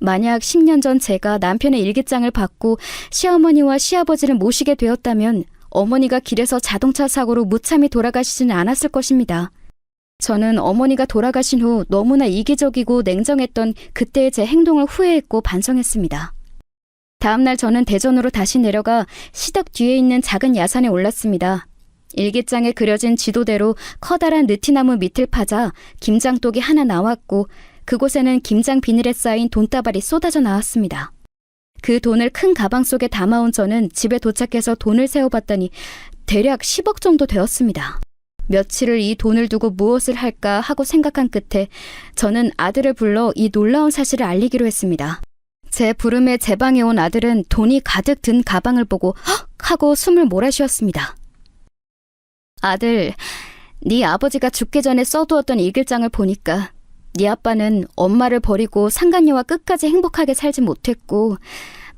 만약 10년 전 제가 남편의 일기장을 받고 시어머니와 시아버지를 모시게 되었다면 어머니가 길에서 자동차 사고로 무참히 돌아가시지는 않았을 것입니다. 저는 어머니가 돌아가신 후 너무나 이기적이고 냉정했던 그때의 제 행동을 후회했고 반성했습니다. 다음날 저는 대전으로 다시 내려가 시덕 뒤에 있는 작은 야산에 올랐습니다. 일기장에 그려진 지도대로 커다란 느티나무 밑을 파자 김장독이 하나 나왔고 그곳에는 김장 비닐에 쌓인 돈다발이 쏟아져 나왔습니다. 그 돈을 큰 가방 속에 담아온 저는 집에 도착해서 돈을 세어봤더니 대략 10억 정도 되었습니다. 며칠을 이 돈을 두고 무엇을 할까 하고 생각한 끝에 저는 아들을 불러 이 놀라운 사실을 알리기로 했습니다. 제 부름에 제 방에 온 아들은 돈이 가득 든 가방을 보고 헉! 하고 숨을 몰아쉬었습니다. 아들, 네 아버지가 죽기 전에 써두었던 일기장을 보니까 네 아빠는 엄마를 버리고 상간녀와 끝까지 행복하게 살지 못했고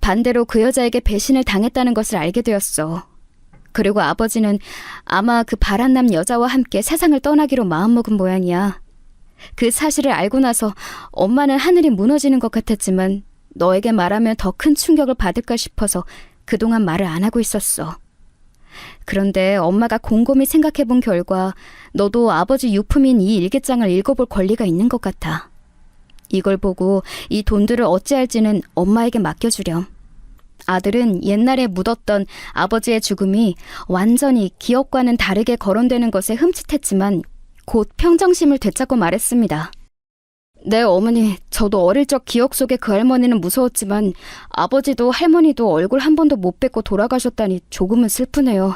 반대로 그 여자에게 배신을 당했다는 것을 알게 되었어. 그리고 아버지는 아마 그 바람남 여자와 함께 세상을 떠나기로 마음먹은 모양이야. 그 사실을 알고 나서 엄마는 하늘이 무너지는 것 같았지만 너에게 말하면 더 큰 충격을 받을까 싶어서 그동안 말을 안 하고 있었어. 그런데 엄마가 곰곰이 생각해 본 결과 너도 아버지 유품인 이 일기장을 읽어볼 권리가 있는 것 같아. 이걸 보고 이 돈들을 어찌할지는 엄마에게 맡겨주렴. 아들은 옛날에 묻었던 아버지의 죽음이 완전히 기억과는 다르게 거론되는 것에 흠칫했지만 곧 평정심을 되찾고 말했습니다. 네, 어머니, 저도 어릴 적 기억 속의 그 할머니는 무서웠지만 아버지도 할머니도 얼굴 한 번도 못 뵙고 돌아가셨다니 조금은 슬프네요.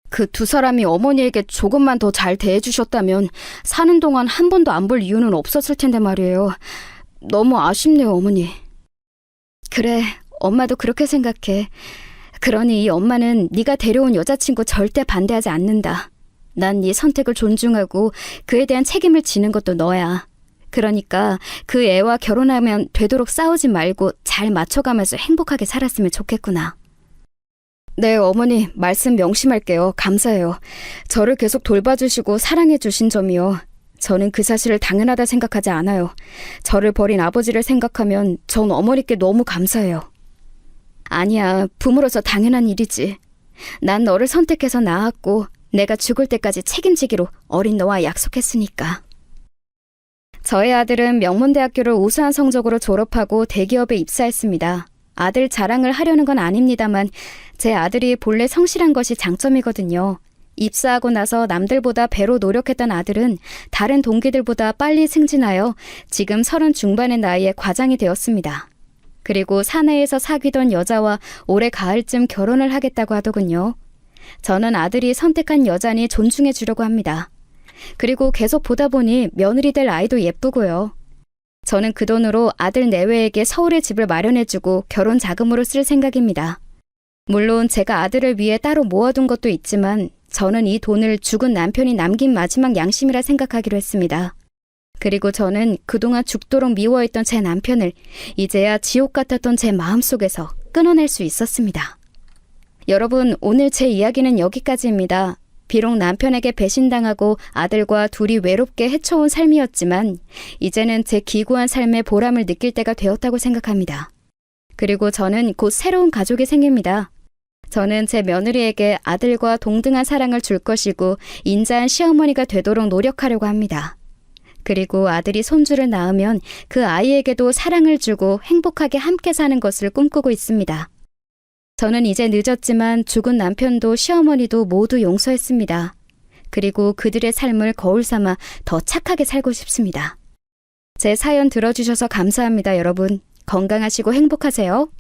그 두 사람이 어머니에게 조금만 더 잘 대해주셨다면 사는 동안 한 번도 안 볼 이유는 없었을 텐데 말이에요. 너무 아쉽네요, 어머니. 그래, 엄마도 그렇게 생각해. 그러니 이 엄마는 네가 데려온 여자친구 절대 반대하지 않는다. 난 네 선택을 존중하고 그에 대한 책임을 지는 것도 너야. 그러니까 그 애와 결혼하면 되도록 싸우지 말고 잘 맞춰가면서 행복하게 살았으면 좋겠구나. 네, 어머니, 말씀 명심할게요. 감사해요. 저를 계속 돌봐주시고 사랑해주신 점이요. 저는 그 사실을 당연하다 생각하지 않아요. 저를 버린 아버지를 생각하면 전 어머니께 너무 감사해요. 아니야, 부모로서 당연한 일이지. 난 너를 선택해서 낳았고 내가 죽을 때까지 책임지기로 어린 너와 약속했으니까. 저의 아들은 명문대학교를 우수한 성적으로 졸업하고 대기업에 입사했습니다. 아들 자랑을 하려는 건 아닙니다만 제 아들이 본래 성실한 것이 장점이거든요. 입사하고 나서 남들보다 배로 노력했던 아들은 다른 동기들보다 빨리 승진하여 지금 30 중반의 나이에 과장이 되었습니다. 그리고 사내에서 사귀던 여자와 올해 가을쯤 결혼을 하겠다고 하더군요. 저는 아들이 선택한 여자니 존중해 주려고 합니다. 그리고 계속 보다 보니 며느리 될 아이도 예쁘고요. 저는 그 돈으로 아들 내외에게 서울에 집을 마련해주고 결혼 자금으로 쓸 생각입니다. 물론 제가 아들을 위해 따로 모아둔 것도 있지만 저는 이 돈을 죽은 남편이 남긴 마지막 양심이라 생각하기로 했습니다. 그리고 저는 그동안 죽도록 미워했던 제 남편을 이제야 지옥 같았던 제 마음속에서 끊어낼 수 있었습니다. 여러분, 오늘 제 이야기는 여기까지입니다. 비록 남편에게 배신당하고 아들과 둘이 외롭게 헤쳐온 삶이었지만 이제는 제 기구한 삶의 보람을 느낄 때가 되었다고 생각합니다. 그리고 저는 곧 새로운 가족이 생깁니다. 저는 제 며느리에게 아들과 동등한 사랑을 줄 것이고 인자한 시어머니가 되도록 노력하려고 합니다. 그리고 아들이 손주를 낳으면 그 아이에게도 사랑을 주고 행복하게 함께 사는 것을 꿈꾸고 있습니다. 저는 이제 늦었지만 죽은 남편도 시어머니도 모두 용서했습니다. 그리고 그들의 삶을 거울 삼아 더 착하게 살고 싶습니다. 제 사연 들어주셔서 감사합니다, 여러분. 건강하시고 행복하세요.